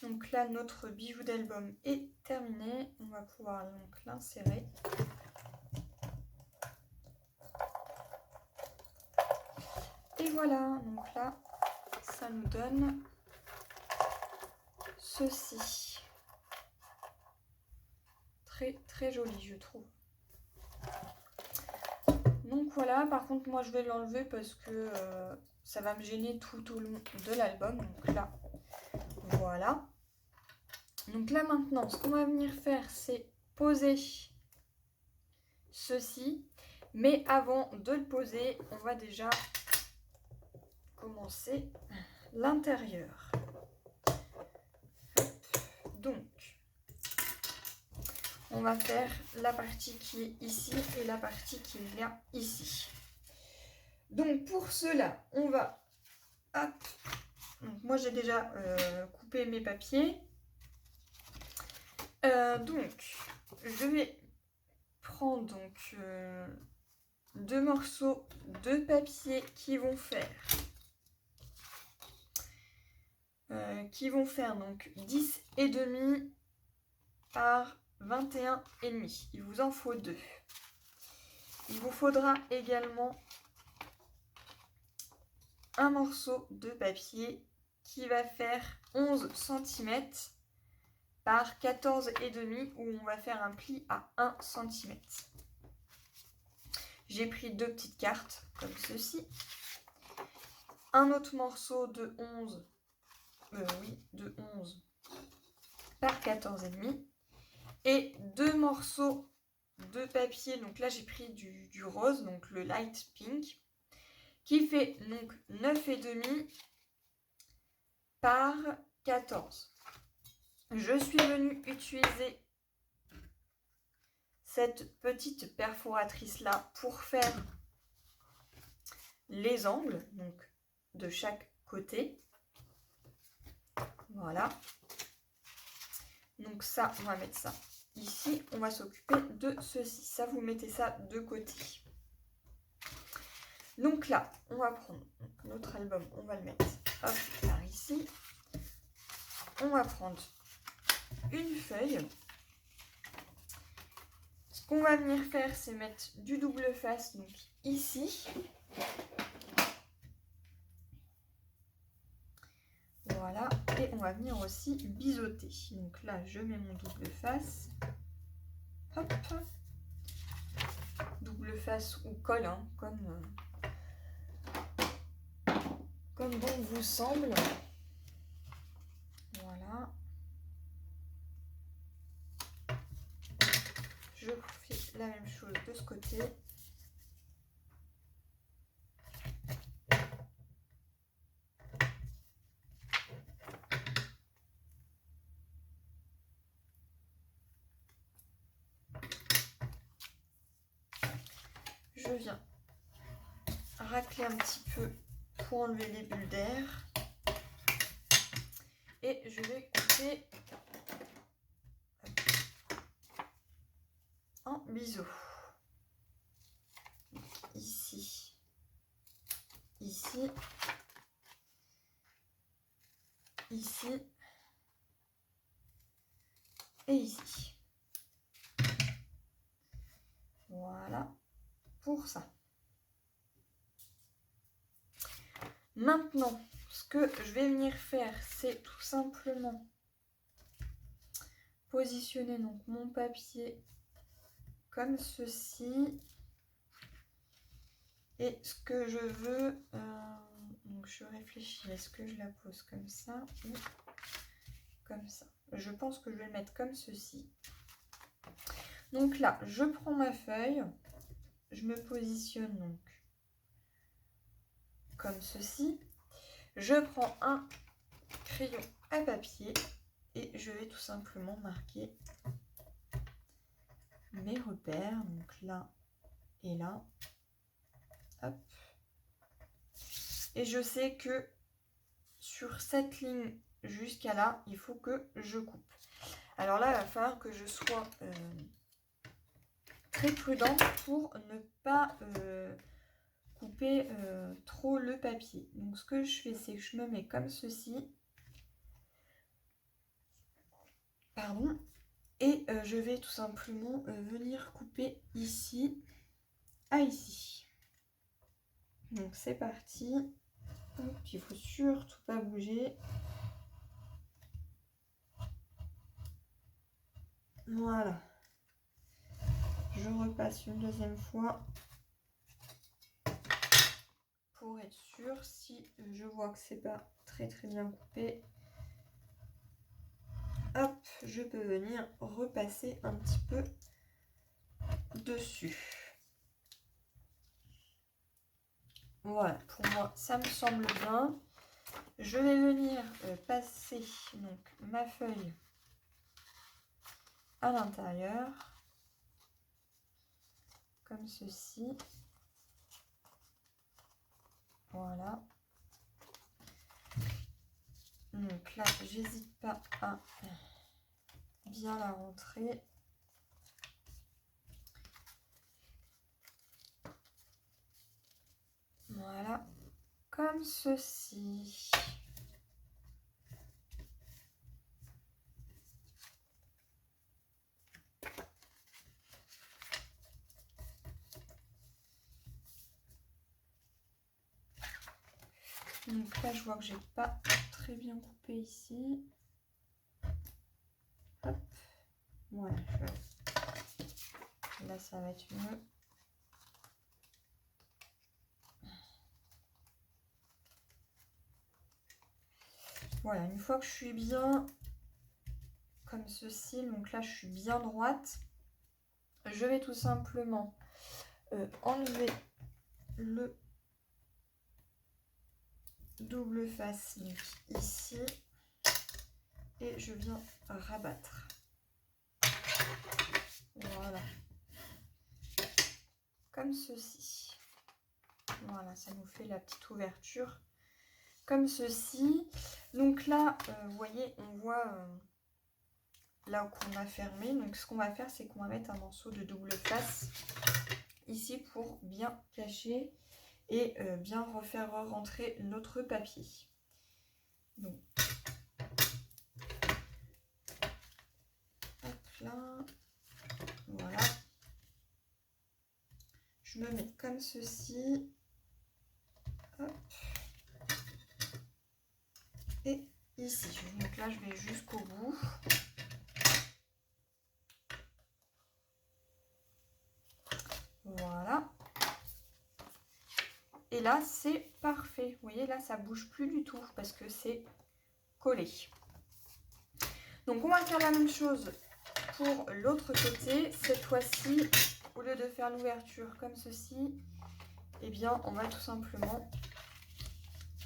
Donc là, notre bijou d'album est terminé. On va pouvoir donc l'insérer. Et voilà, donc là, ça nous donne ceci. Très très joli, je trouve. Donc voilà, par contre, moi je vais l'enlever parce que ça va me gêner tout au long de l'album. Donc là, voilà. Donc là maintenant, ce qu'on va venir faire, c'est poser ceci. Mais avant de le poser, on va déjà commencer l'intérieur. Donc, on va faire la partie qui est ici et la partie qui vient ici. Donc pour cela, on va... Hop. Donc moi j'ai déjà coupé mes papiers. Donc je vais prendre donc 2 morceaux de papier qui vont faire donc 10,5 par 21,5. Il vous en faut 2. Il vous faudra également un morceau de papier qui va faire 11 cm par 14,5 où on va faire un pli à 1 cm. J'ai pris 2 petites cartes comme ceci. Un autre morceau de 11 par 14,5 et 2 morceaux de papier. Donc là j'ai pris du rose, donc le light pink, qui fait donc 9,5 par 14. Je suis venue utiliser cette petite perforatrice là pour faire les angles donc de chaque côté. Voilà. Donc ça, on va mettre ça ici. On va s'occuper de ceci. Ça, vous mettez ça de côté. Donc là, on va prendre notre album. On va le mettre hop, par ici. On va prendre une feuille. Ce qu'on va venir faire, c'est mettre du double face, donc ici. Voilà, et on va venir aussi biseauter. Donc là, je mets mon double face. Hop. Double face ou colle, hein, comme bon vous semble. Voilà. Je fais la même chose de ce côté. Je viens racler un petit peu pour enlever les bulles d'air. Et je vais couper en biseau. Ici, ici, ici et ici. Voilà pour ça. Maintenant, ce que je vais venir faire, c'est tout simplement positionner donc mon papier comme ceci. Et ce que je veux, donc je réfléchis, est-ce que je la pose comme ça ou comme ça? Je pense que je vais le mettre comme ceci. Donc là, je prends ma feuille, je me positionne donc comme ceci. Je prends un crayon à papier et je vais tout simplement marquer mes repères, donc là et là. Hop. Et je sais que sur cette ligne jusqu'à là, il faut que je coupe. Alors là, il va falloir que je sois très prudente pour ne pas couper trop le papier. Donc ce que je fais, c'est que je me mets comme ceci. Pardon. Et je vais tout simplement venir couper ici à ici. Donc c'est parti. Hop, il faut surtout pas bouger. Voilà. Je repasse une deuxième fois pour être sûr. Si je vois que c'est pas très bien coupé, hop, je peux venir repasser un petit peu dessus. Voilà, pour moi ça me semble bien. Je vais venir passer donc ma feuille à l'intérieur comme ceci. Voilà. Donc là, j'hésite pas à bien la rentrer. Voilà, comme ceci. Donc là, je vois que j'ai pas très bien coupé ici. Hop. Voilà, là, ça va être mieux. Voilà, une fois que je suis bien comme ceci, donc là, je suis bien droite, je vais tout simplement enlever le double face ici et je viens rabattre. Voilà, comme ceci. Voilà, ça nous fait la petite ouverture comme ceci. Donc là, vous voyez, on voit là où on a fermé. Donc ce qu'on va faire, c'est qu'on va mettre un morceau de double face ici pour bien cacher et bien refaire rentrer notre papier. Donc, hop là, voilà. Je me mets comme ceci. Hop. Et ici. Donc là, je vais jusqu'au bout. Voilà. Et là, c'est parfait. Vous voyez, là, ça bouge plus du tout parce que c'est collé. Donc, on va faire la même chose pour l'autre côté. Cette fois-ci, au lieu de faire l'ouverture comme ceci, eh bien, on va tout simplement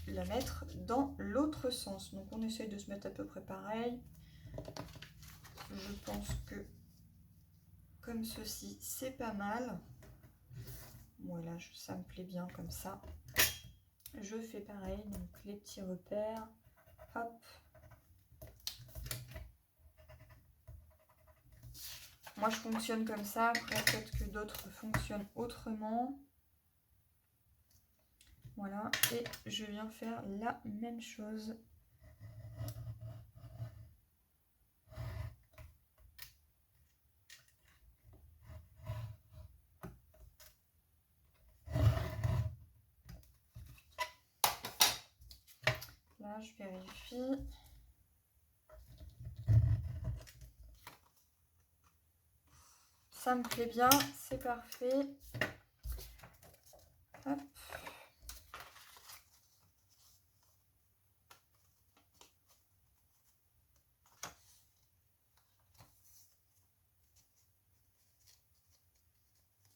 la mettre dans l'autre sens. Donc, on essaye de se mettre à peu près pareil. Je pense que comme ceci, c'est pas mal. Voilà, ça me plaît bien comme ça. Je fais pareil, donc les petits repères. Hop. Moi, je fonctionne comme ça. Après, peut-être que d'autres fonctionnent autrement. Voilà. Et je viens faire la même chose. Là, je vérifie. Ça me plaît bien. C'est parfait. Hop.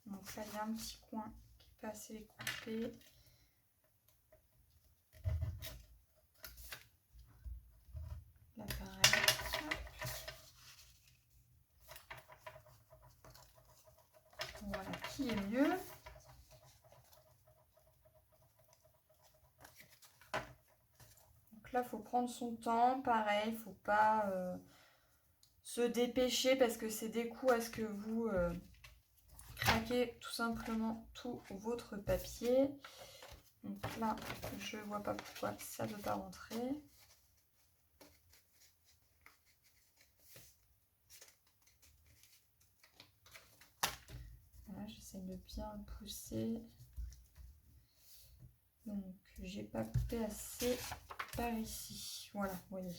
Donc là, il y a un petit coin qui est pas assez coupé. Là, pareil. Hop. Voilà, qui est mieux. Donc là, il faut prendre son temps. Pareil, il ne faut pas se dépêcher parce que c'est des coups à ce que vous craquez tout simplement tout votre papier. Donc là, je ne vois pas pourquoi ça ne veut pas rentrer. Voilà, j'essaie de bien le pousser. Donc, j'ai pas coupé assez par ici. Voilà, vous voyez.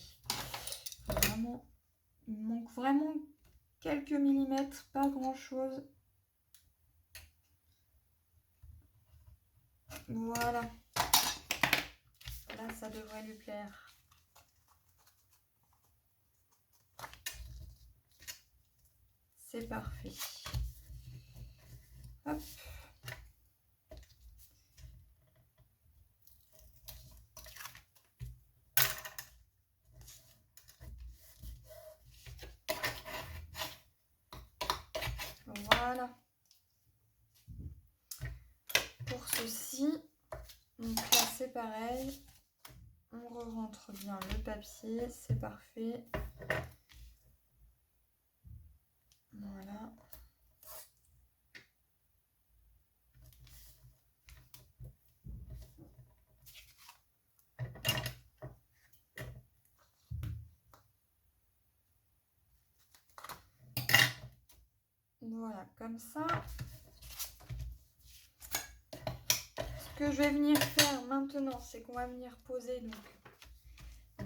Vraiment, il manque vraiment quelques millimètres, pas grand-chose. Voilà. Là, ça devrait lui plaire. C'est parfait. Hop. Voilà. Pour ceci, donc là pareil. On re-rentre bien le papier, c'est parfait. Voilà. Voilà, comme ça. Ce que je vais venir faire maintenant, c'est qu'on va venir poser donc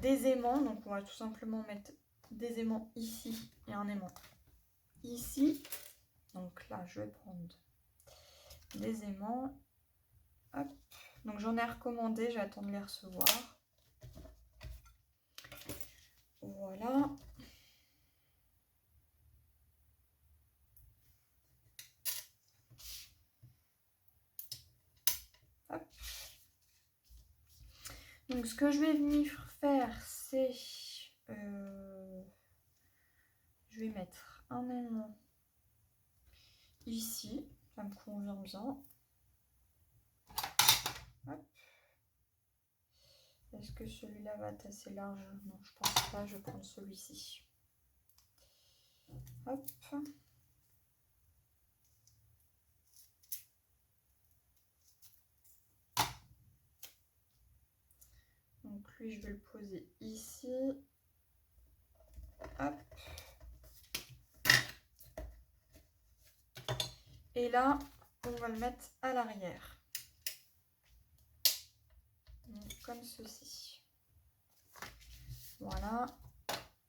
des aimants. Donc on va tout simplement mettre des aimants ici et un aimant ici. Donc là, je vais prendre des aimants. Hop. Donc j'en ai recommandé, j'attends de les recevoir. Voilà. Hop. Donc ce que je vais venir faire, c'est... je vais mettre un aimant ici. Ça me convient bien. Hop. Est-ce que celui-là va être assez large? Non, je pense pas. Je vais prendre celui-ci. Hop. Donc lui, je vais le poser ici. Hop. Et là, on va le mettre à l'arrière. Comme ceci. Voilà.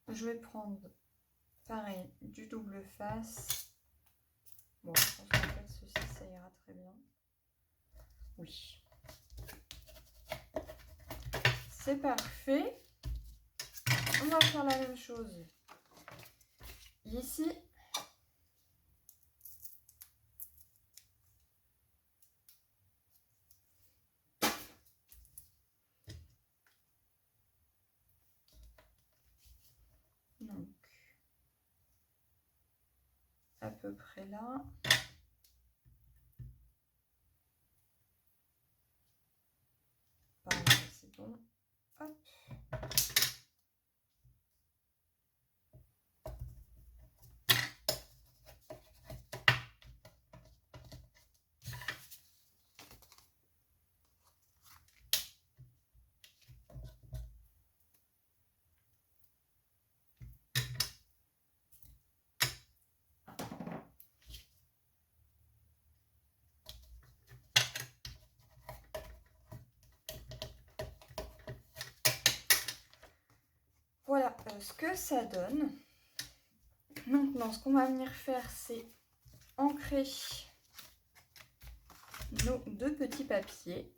Je vais prendre, pareil, du double face. Bon, je pense qu'en fait, ceci, ça ira très bien. Oui. C'est parfait. On va faire la même chose ici. Donc, à peu près là. Par là, c'est bon. Hop. Voilà ce que ça donne. Maintenant, ce qu'on va venir faire, c'est ancrer nos deux petits papiers.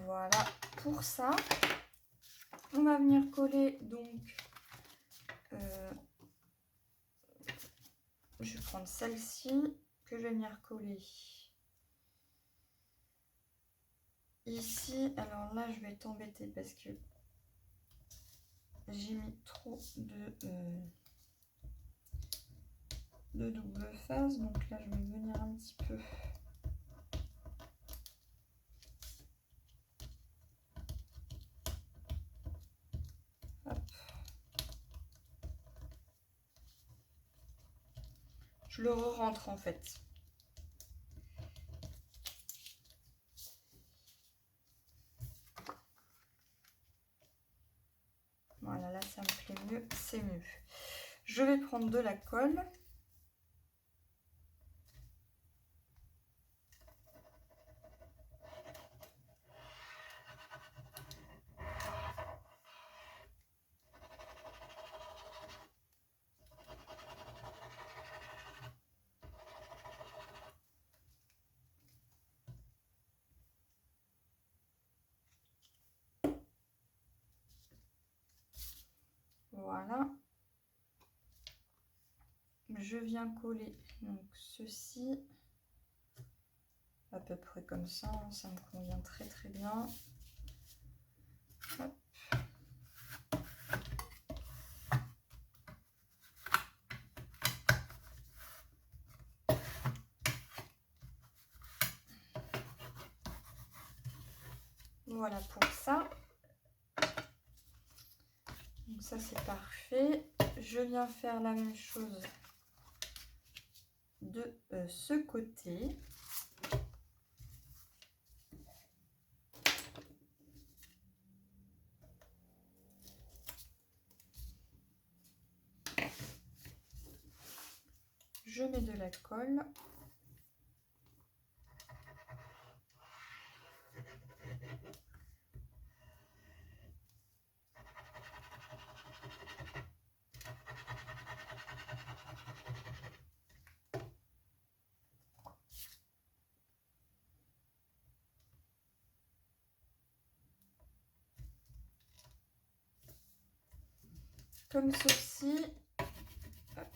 Voilà, pour ça, on va venir coller donc, je vais prendre celle-ci que je vais venir coller ici. Alors là, je vais être embêtée parce que j'ai mis trop de double face. Donc là, je vais venir un petit peu... Hop. Je le re-rentre en fait. Voilà, là ça me plaît mieux, c'est mieux. Je vais prendre de la colle. Voilà. Je viens coller donc ceci à peu près comme ça me convient très très bien. Hop. Voilà pour ça. Donc ça c'est parfait. Je viens faire la même chose de ce côté. Je mets de la colle. Comme ceci. Hop.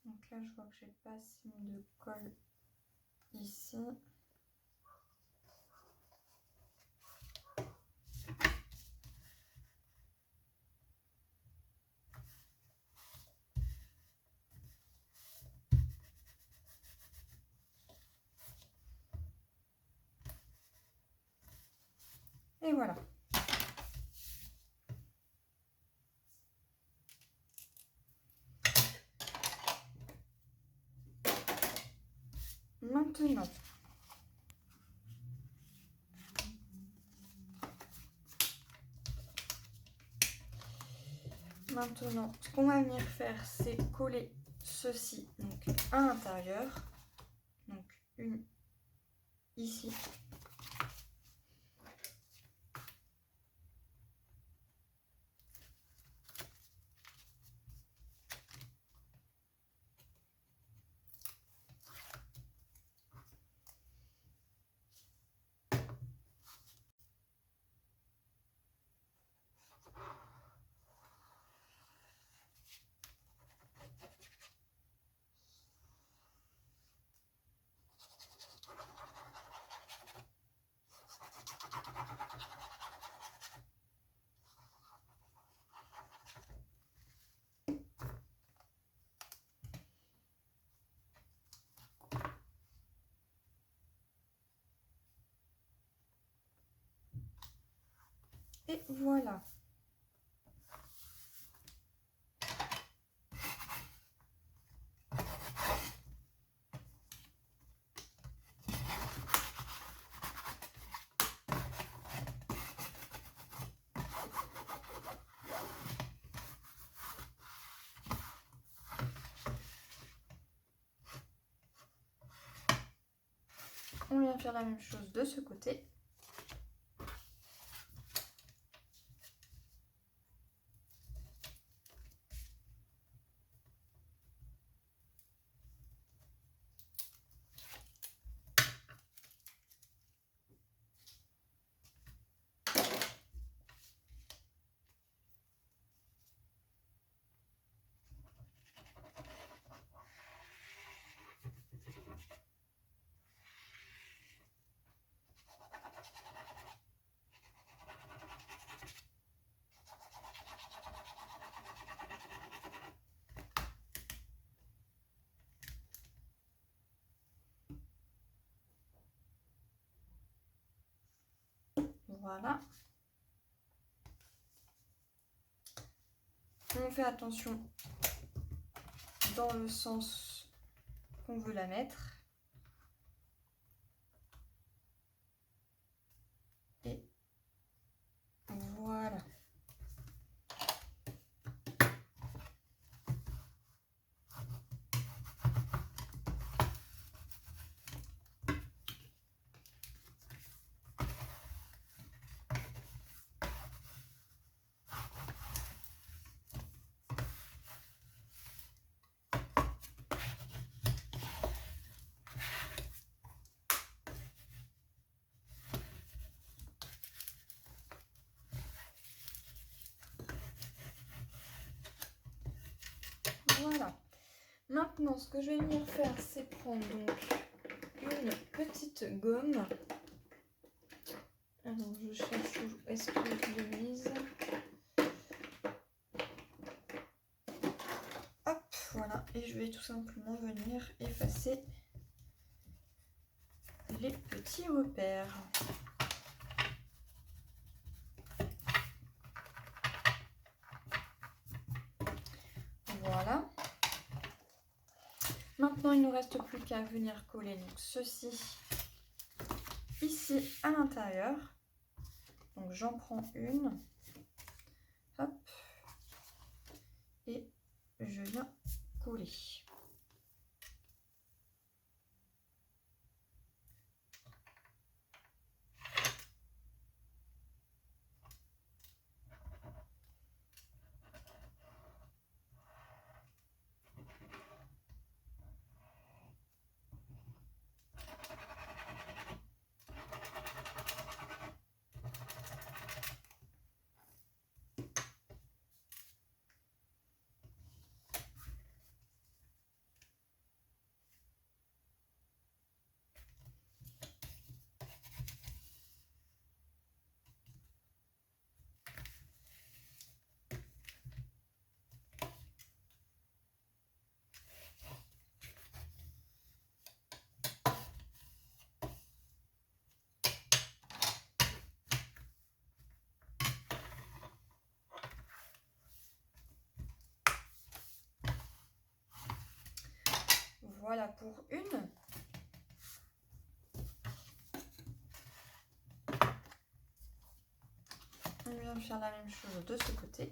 Donc là, je vois que j'ai pas assez mis de colle ici. Et voilà. Maintenant, ce qu'on va venir faire, c'est coller ceci donc à l'intérieur. Donc une ici. Et voilà. On vient faire la même chose de ce côté. Voilà. On fait attention dans le sens qu'on veut la mettre. Et voilà. Maintenant, ce que je vais venir faire, c'est prendre donc une petite gomme. Alors, je cherche où est-ce que je l'ai mise. Hop, voilà. Et je vais tout simplement venir effacer les petits repères. Voilà. Maintenant, il ne nous reste plus qu'à venir coller donc ceci ici à l'intérieur. Donc j'en prends une. Hop. Et je viens coller. Voilà pour une. On vient faire la même chose de ce côté.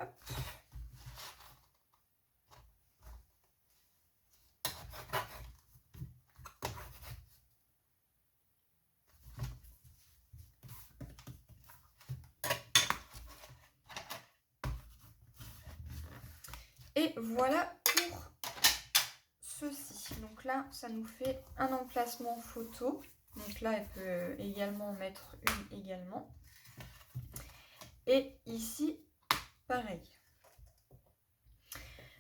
Hop. Et voilà pour ceci. Donc là, ça nous fait un emplacement photo. Donc là, elle peut également mettre une également. Et ici, pareil.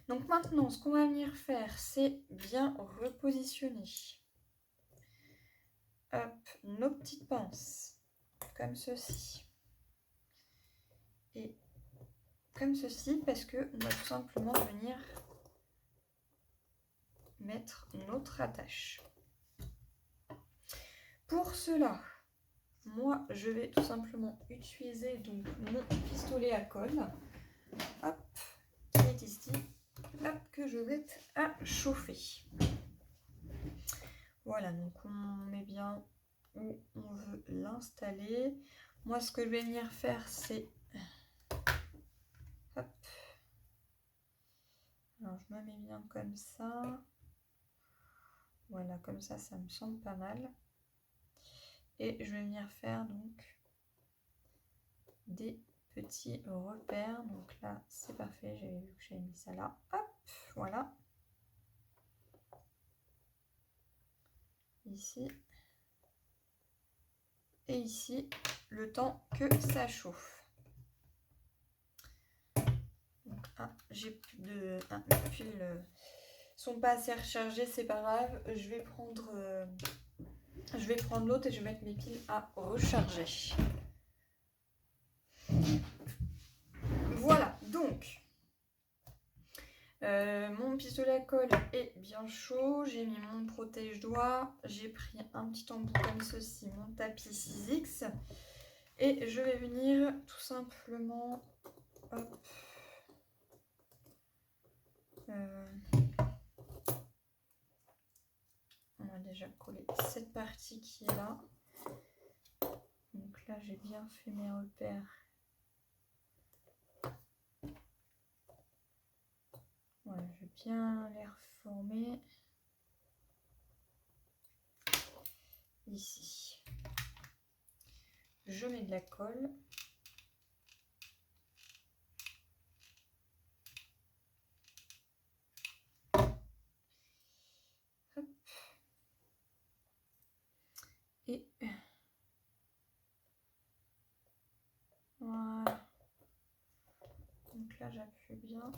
Donc maintenant, ce qu'on va venir faire, c'est bien repositionner. Hop, nos petites pinces, comme ceci. Et comme ceci, parce que on va tout simplement venir mettre notre attache. Pour cela, moi, je vais tout simplement utiliser donc mon pistolet à colle, hop, qui est ici, hop, que je vais mettre à chauffer. Voilà, donc on met bien où on veut l'installer. Moi, ce que je vais venir faire, c'est hop. Alors, je me mets bien comme ça. Voilà, comme ça me semble pas mal. Et je vais venir faire donc des petits repères. Donc là, c'est parfait. J'avais vu que j'avais mis ça là. Hop, voilà. Ici. Et ici, le temps que ça chauffe. Donc, j'ai plus de... mes piles sont pas assez rechargées, c'est pas grave. Je vais prendre l'autre et je vais mettre mes piles à recharger. Voilà, donc mon pistolet à colle est bien chaud. J'ai mis mon protège-doigts. J'ai pris un petit embout comme ceci, mon tapis 6X. Et je vais venir tout simplement hop, déjà coller cette partie qui est là. Donc là, j'ai bien fait mes repères. Voilà, je vais bien les reformer. Ici. Je mets de la colle. Hop. Et voilà. Donc là, j'appuie bien.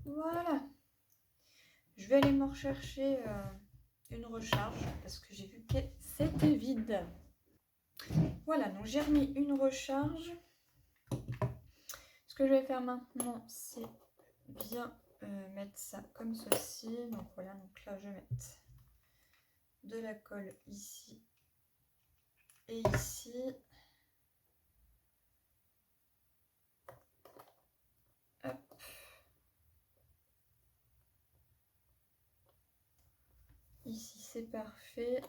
Voilà. Je vais aller me rechercher une recharge parce que j'ai vu que c'était vide. Voilà, donc j'ai remis une recharge. Ce que je vais faire maintenant, c'est bien mettre ça comme ceci. Donc voilà, donc là je vais mettre de la colle ici et ici. Hop. Ici c'est parfait.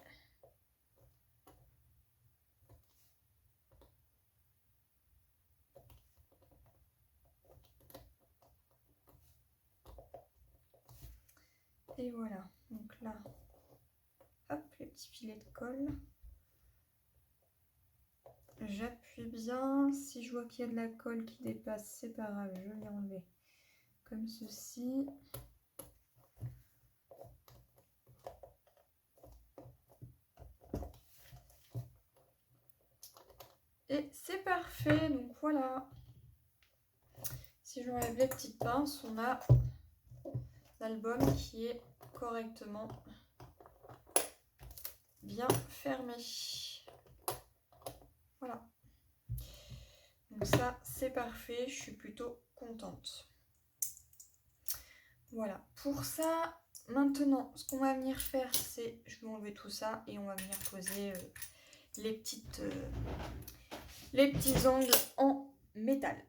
Et voilà, donc là, hop, les petits filets de colle. J'appuie bien. Si je vois qu'il y a de la colle qui dépasse, c'est pas grave, je vais enlever comme ceci. Et c'est parfait, donc voilà. Si j'enlève les petites pinces, on a l'album qui est correctement bien fermé. Voilà. Donc ça, c'est parfait. Je suis plutôt contente. Voilà. Pour ça, maintenant, ce qu'on va venir faire, c'est... Je vais enlever tout ça et on va venir poser les petits angles en métal.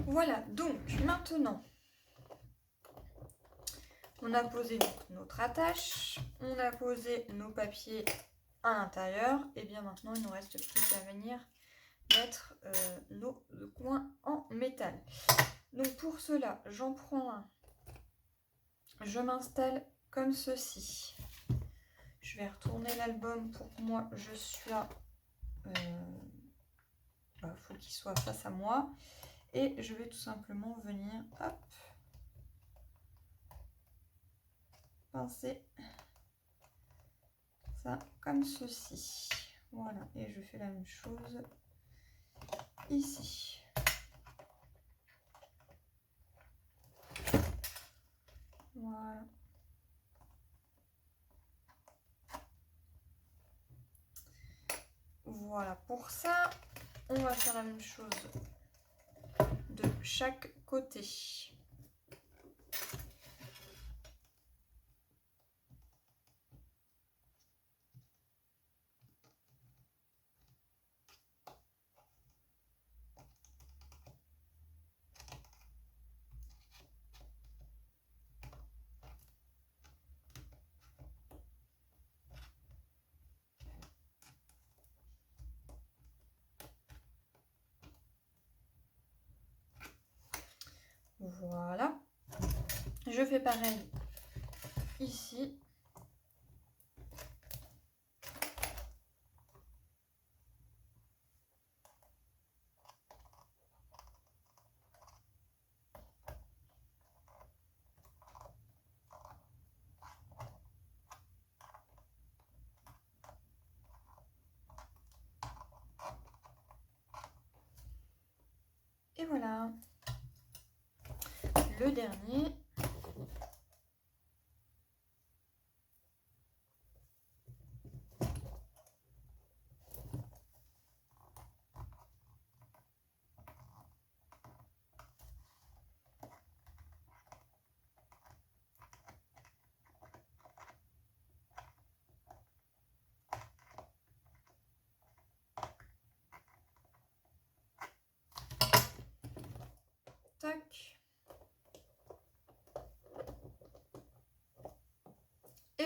Voilà. Donc, maintenant... On a posé donc notre attache, on a posé nos papiers à l'intérieur, et bien maintenant il ne nous reste plus qu'à venir mettre nos coins en métal. Donc pour cela, j'en prends un, je m'installe comme ceci. Je vais retourner l'album pour que moi je sois, faut qu'il soit face à moi, et je vais tout simplement venir, hop, pincer ça comme ceci. Voilà, et je fais la même chose ici. Voilà. Voilà, pour ça, on va faire la même chose de chaque côté. Voilà. Je fais pareil ici. Et voilà. Le dernier.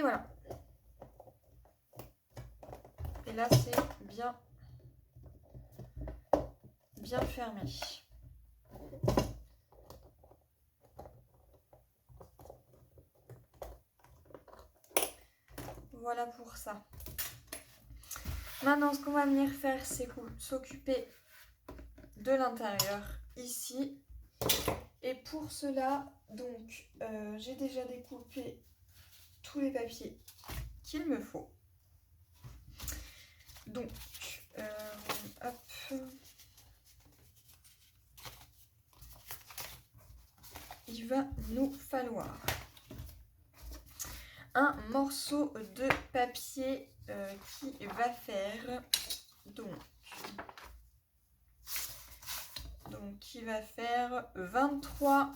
Et voilà. Et là, c'est bien fermé. Voilà pour ça. Maintenant, ce qu'on va venir faire, c'est s'occuper de l'intérieur ici. Et pour cela, donc, j'ai déjà découpé tous les papiers qu'il me faut. Donc, hop. Il va nous falloir un morceau de papier qui va faire donc qui va faire 23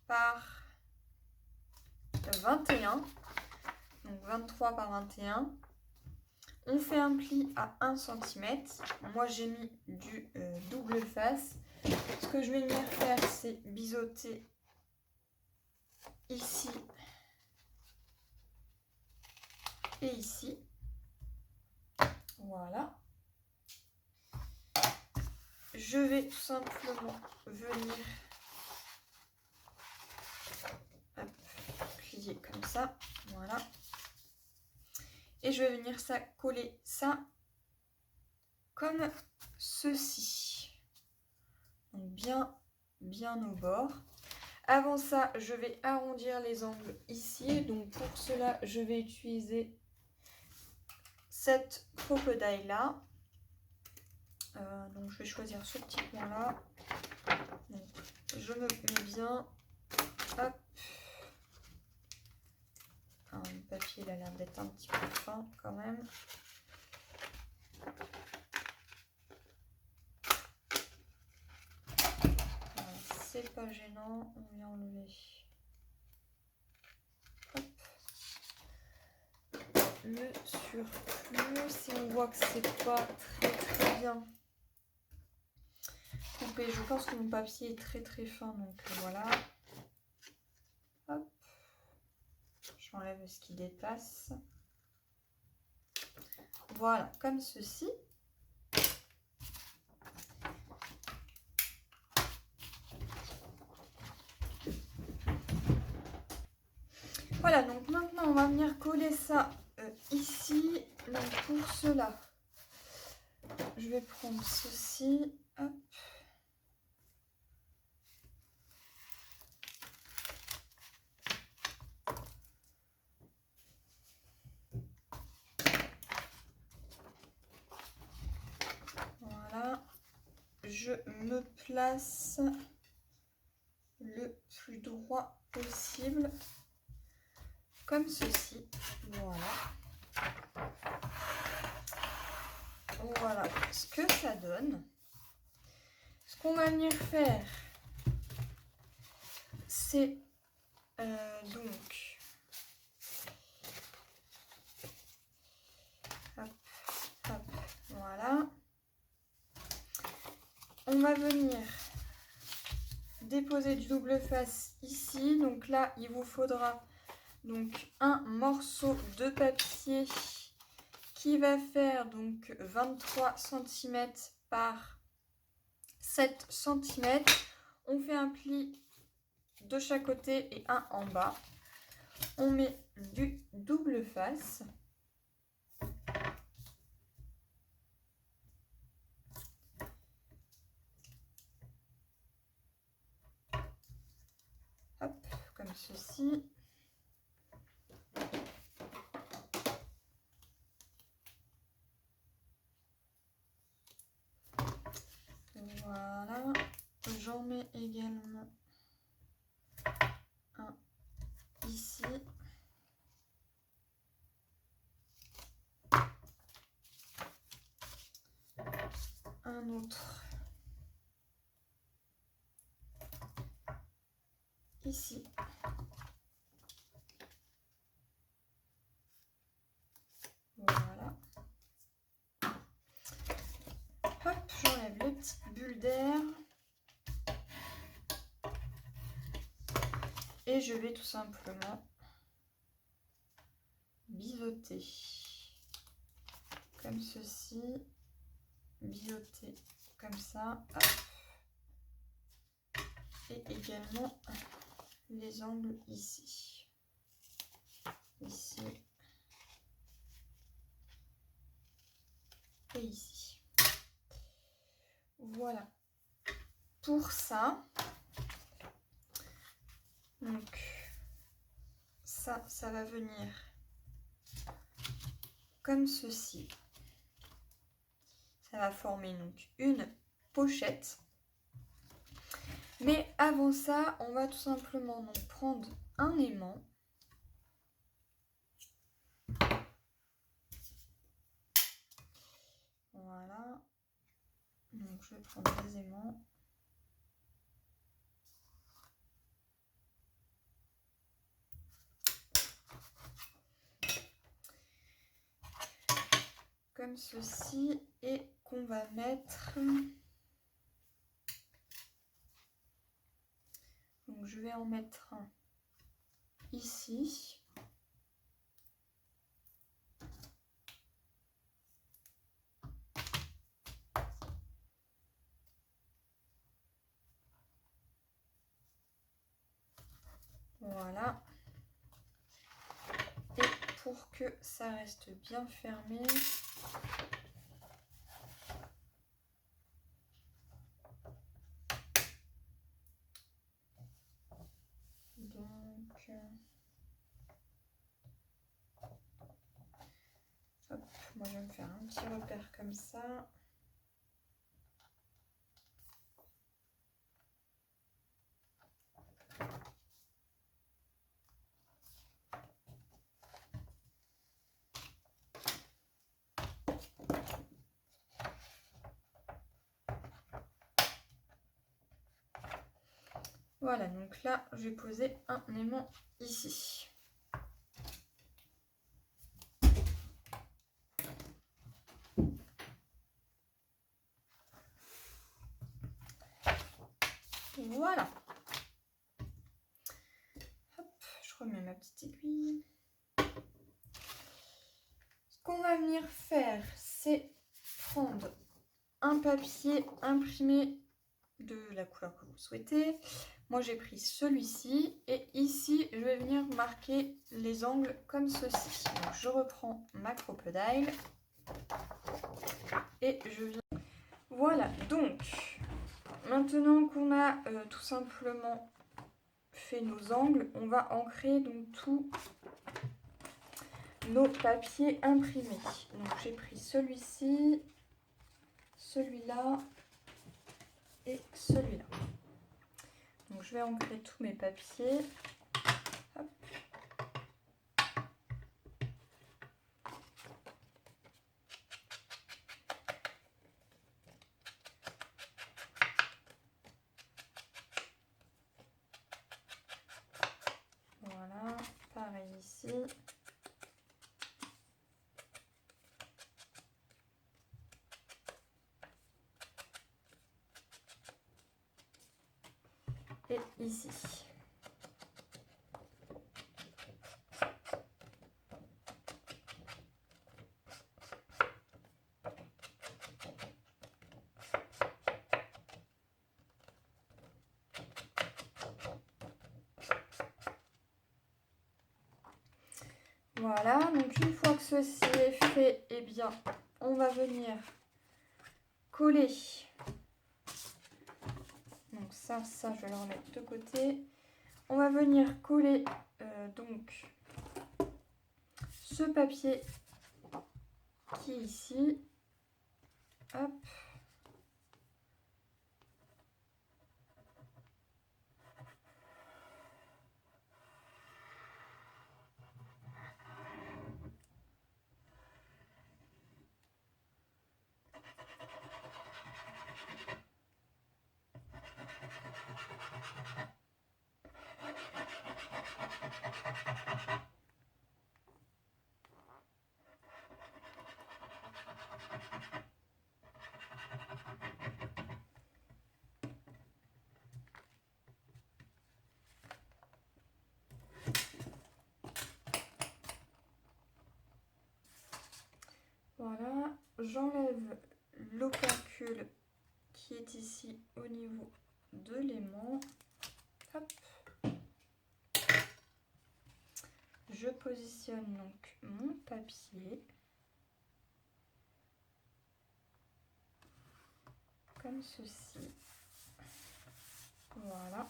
par 21. Donc 23 par 21. On fait un pli à 1 cm. Moi j'ai mis du double face. Ce que je vais venir faire, c'est biseauter ici et ici. Voilà. Je vais tout simplement venir plier comme ça. Voilà. Et je vais venir coller ça comme ceci. Donc bien au bord. Avant ça, je vais arrondir les angles ici. Donc pour cela, je vais utiliser cette crocodile là. Donc je vais choisir ce petit point là. Donc, je me mets bien. Hop. Alors, le papier il a l'air d'être un petit peu fin quand même. Voilà, c'est pas gênant. On vient enlever. Hop. Le surplus. Si on voit que c'est pas très bien coupé, je pense que mon papier est très fin, donc voilà. Hop. J'enlève ce qui dépasse. Voilà, comme ceci. Voilà, donc maintenant on va venir coller ça ici. Donc pour cela, je vais prendre ceci. Hop. Voilà. Je me place le plus droit possible. Comme ceci. Voilà. Voilà ce que ça donne. Ce qu'on va venir faire, c'est donc hop, hop, voilà. On va venir déposer du double face ici. Donc là, il vous faudra donc un morceau de papier qui va faire donc 23 cm par 7 cm. On fait un pli de chaque côté et un en bas. On met du double face. Hop, comme ceci. Voilà. J'en mets également un ici. Un autre ici. Voilà. Hop, j'enlève les petites bulles d'air. Et je vais tout simplement biseauter comme ceci, biseauter comme ça, hop. Et également les angles ici, ici et ici. Voilà pour ça. Donc ça va venir comme ceci. Ça va former donc une pochette. Mais avant ça, on va tout simplement donc prendre un aimant. Voilà. Donc je vais prendre des aimants. Comme ceci et qu'on va mettre. Donc je vais en mettre un ici. Voilà. Et pour que ça reste bien fermé, donc hop, moi je vais me faire un petit repère comme ça. Voilà, donc là, je vais poser un aimant ici. Voilà. Hop, je remets ma petite aiguille. Ce qu'on va venir faire, c'est prendre un papier imprimé de la couleur que vous souhaitez. Moi j'ai pris celui-ci et ici je vais venir marquer les angles comme ceci. Donc, je reprends ma crocodile et je viens. Voilà, donc maintenant qu'on a tout simplement fait nos angles, on va ancrer donc tous nos papiers imprimés. Donc j'ai pris celui-ci, celui-là et celui-là. Donc je vais ancrer tous mes papiers. Hop. Voilà, pareil ici. Et ici. Voilà, donc une fois que ceci est fait, eh bien, on va venir coller. Donc ça, je vais le remettre de côté. On va venir coller donc ce papier qui est ici. Hop. j'enlève l'opercule qui est ici au niveau de l'aimant. Hop. Je positionne donc mon papier comme ceci. Voilà.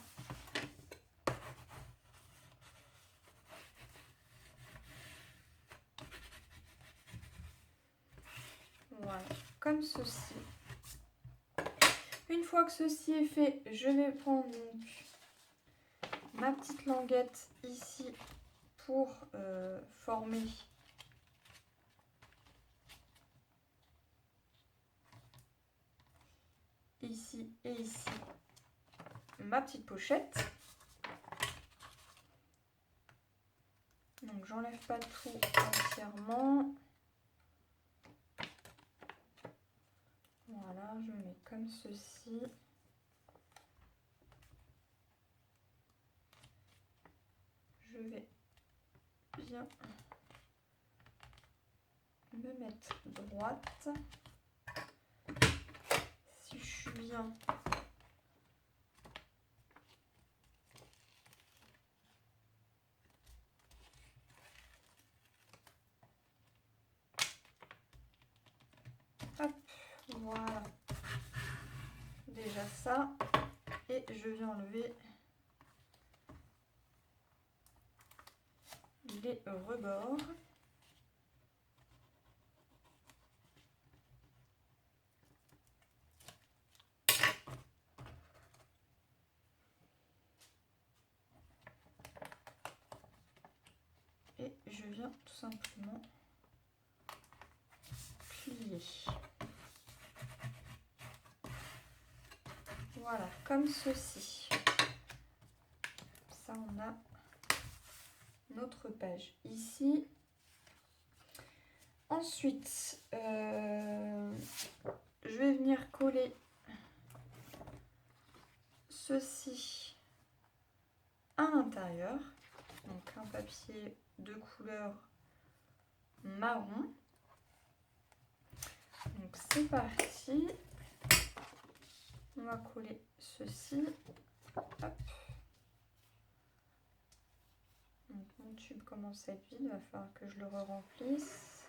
Voilà, comme ceci. Une fois que ceci est fait, je vais prendre donc ma petite languette ici pour former ici et ici ma petite pochette. Donc j'enlève pas tout entièrement. Voilà, je mets comme ceci. Je vais bien me mettre droite. Si je suis bien, hop, voilà. Déjà ça. Et je viens enlever les rebords. Et je viens tout simplement plier. Voilà, comme ceci. Ça, on a notre page ici. Ensuite, je vais venir coller ceci à l'intérieur. Donc un papier de couleur marron. Donc c'est parti. On va coller ceci. Hop. Donc mon tube commence à être vide, il va falloir que je le remplisse.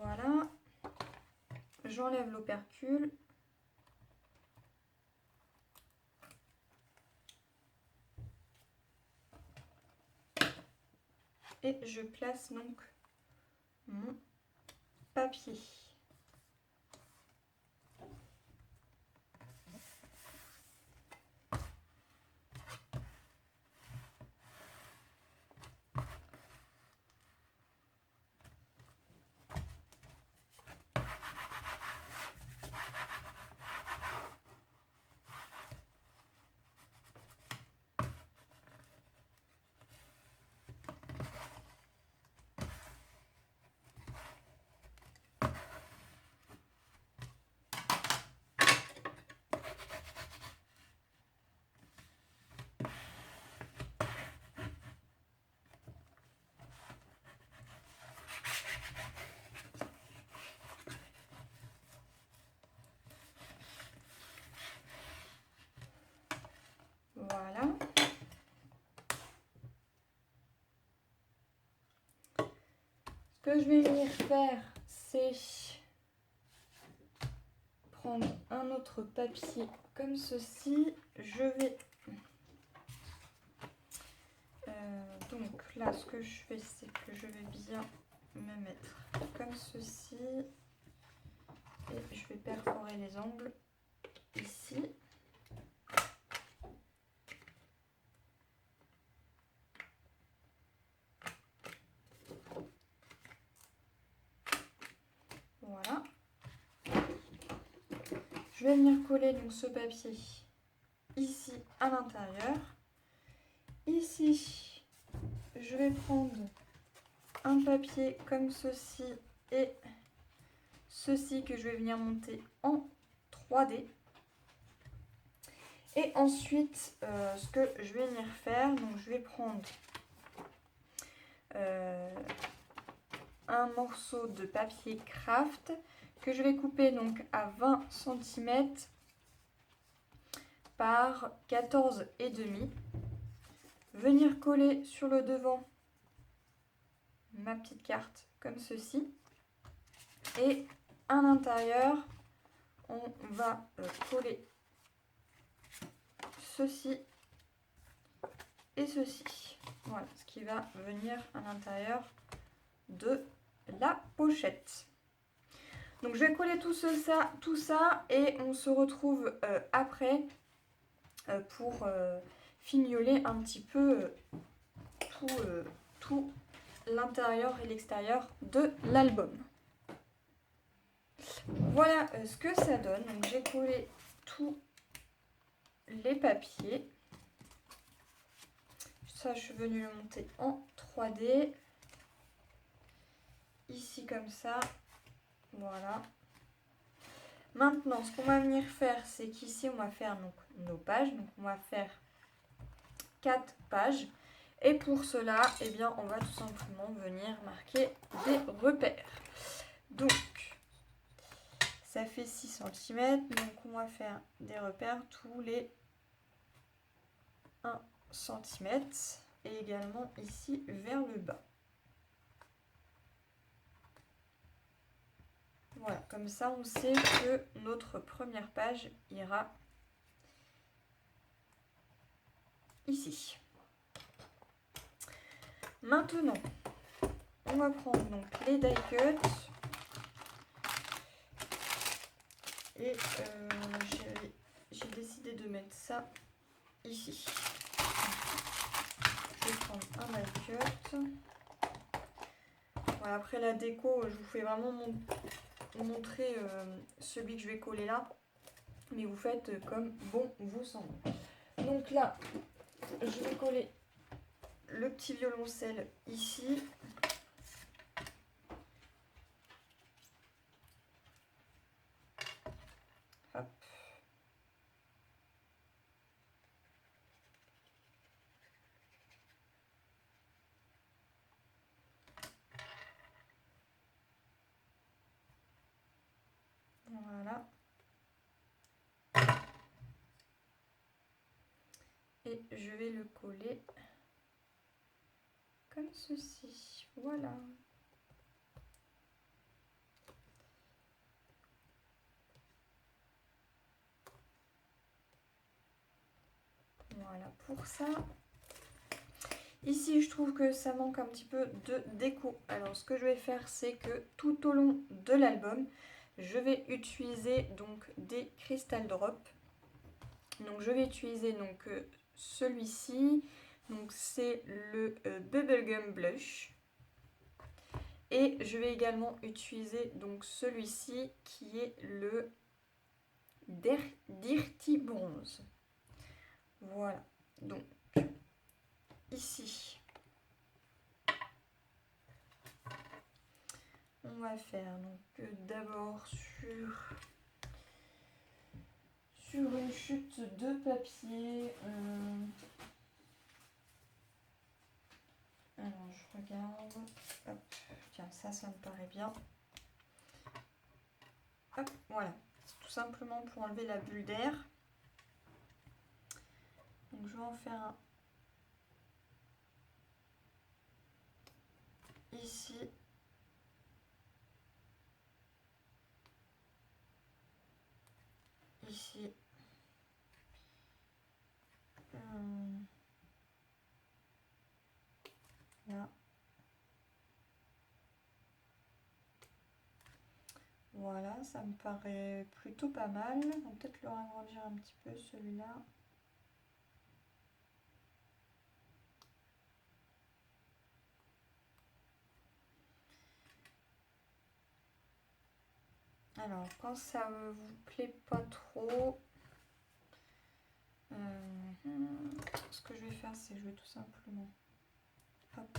Voilà, j'enlève l'opercule. Et je place donc mon papier. Voilà. Ce que je vais venir faire, c'est prendre un autre papier comme ceci. Je vais donc là, ce que je fais, c'est que je vais bien me mettre comme ceci et je vais perforer les angles ici. je vais venir coller donc ce papier ici à l'intérieur. Ici, je vais prendre un papier comme ceci et ceci que je vais venir monter en 3D. Et ensuite, ce que je vais venir faire, donc je vais prendre un morceau de papier craft que je vais couper donc à 20 cm par 14,5. Venir coller sur le devant ma petite carte comme ceci. Et à l'intérieur, on va coller ceci et ceci. Voilà ce qui va venir à l'intérieur de la pochette. Donc je vais coller tout ça et on se retrouve après pour fignoler un petit peu tout l'intérieur et l'extérieur de l'album. Voilà ce que ça donne. Donc j'ai collé tous les papiers. Ça, je suis venue le monter en 3D. Ici comme ça. Voilà. Maintenant, ce qu'on va venir faire, c'est qu'ici, on va faire donc, nos pages. Donc, on va faire 4 pages. Et pour cela, eh bien, on va tout simplement venir marquer des repères. Donc, ça fait 6 cm. Donc, on va faire des repères tous les 1 cm. Et également ici vers le bas. Voilà, comme ça, on sait que notre première page ira ici. Maintenant, on va prendre donc les die cuts et j'ai décidé de mettre ça ici. Je vais prendre un die cut. Voilà, après la déco, je vous fais vraiment montrer celui que je vais coller là, mais vous faites comme bon vous semble. Donc là, je vais coller le petit violoncelle ici. Hop. Voilà. Et je vais le coller comme ceci. Voilà. Voilà pour ça. Ici, je trouve que ça manque un petit peu de déco. Alors, ce que je vais faire, c'est que tout au long de l'album, je vais utiliser donc des Crystal Drops. Donc, je vais utiliser donc celui-ci. Donc, c'est le Bubblegum Blush. Et je vais également utiliser donc celui-ci qui est le Dirty Bronze. Voilà. Donc, ici, on va faire donc d'abord sur une chute de papier. Alors, je regarde. Hop. Tiens, ça me paraît bien. Hop, voilà. C'est tout simplement pour enlever la bulle d'air. Donc, je vais en faire un ici. Ici. Là. Voilà, ça me paraît plutôt pas mal. On va peut-être le agrandir un petit peu celui-là. Alors, quand ça ne vous plaît pas trop, ce que je vais faire, c'est que je vais tout simplement hop,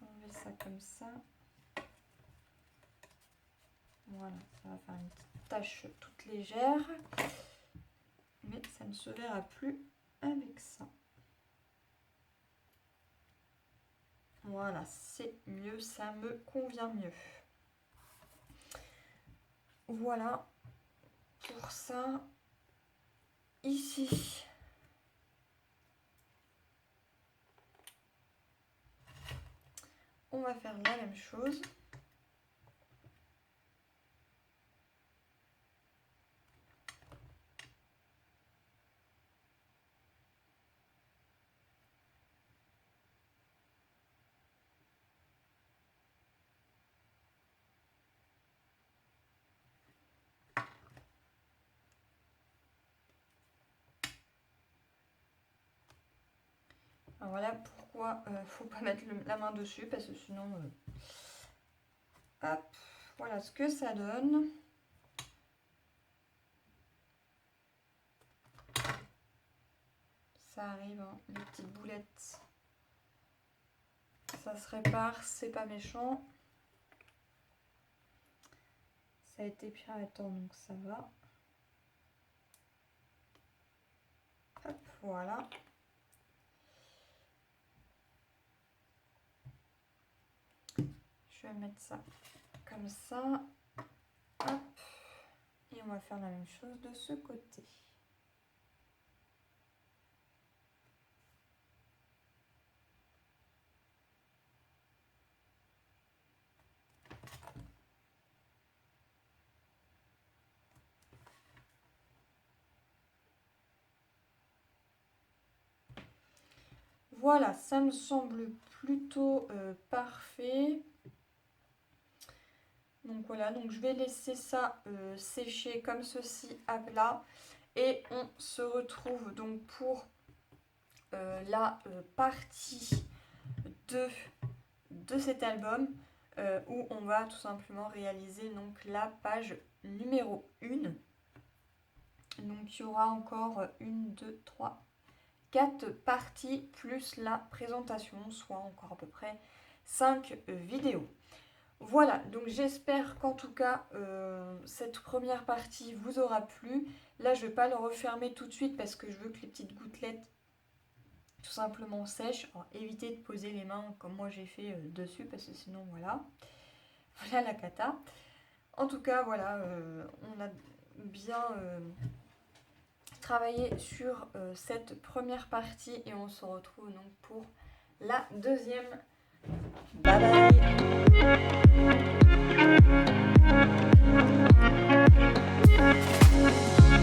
enlever ça comme ça. Voilà, ça va faire une petite tache toute légère, mais ça ne se verra plus avec ça. Voilà, c'est mieux, ça me convient mieux. Voilà pour ça. Ici, on va faire la même chose. Alors voilà pourquoi faut pas mettre la main dessus, parce que sinon, hop, voilà ce que ça donne. Ça arrive, hein, les petites boulettes, ça se répare, c'est pas méchant. Ça a été pris à temps, donc ça va. Hop, voilà. Je vais mettre ça comme ça. Hop. Et on va faire la même chose de ce côté. Voilà, ça me semble plutôt parfait. Donc voilà, donc je vais laisser ça sécher comme ceci à plat. Et on se retrouve donc pour la partie 2 de cet album où on va tout simplement réaliser donc la page numéro 1. Donc il y aura encore 1, 2, 3, 4 parties plus la présentation, soit encore à peu près 5 vidéos. Voilà, donc j'espère qu'en tout cas cette première partie vous aura plu. Là je ne vais pas le refermer tout de suite parce que je veux que les petites gouttelettes tout simplement sèchent. Alors, évitez de poser les mains comme moi j'ai fait dessus parce que sinon voilà la cata. En tout cas voilà, on a bien travaillé sur cette première partie et on se retrouve donc pour la deuxième. Bye bye.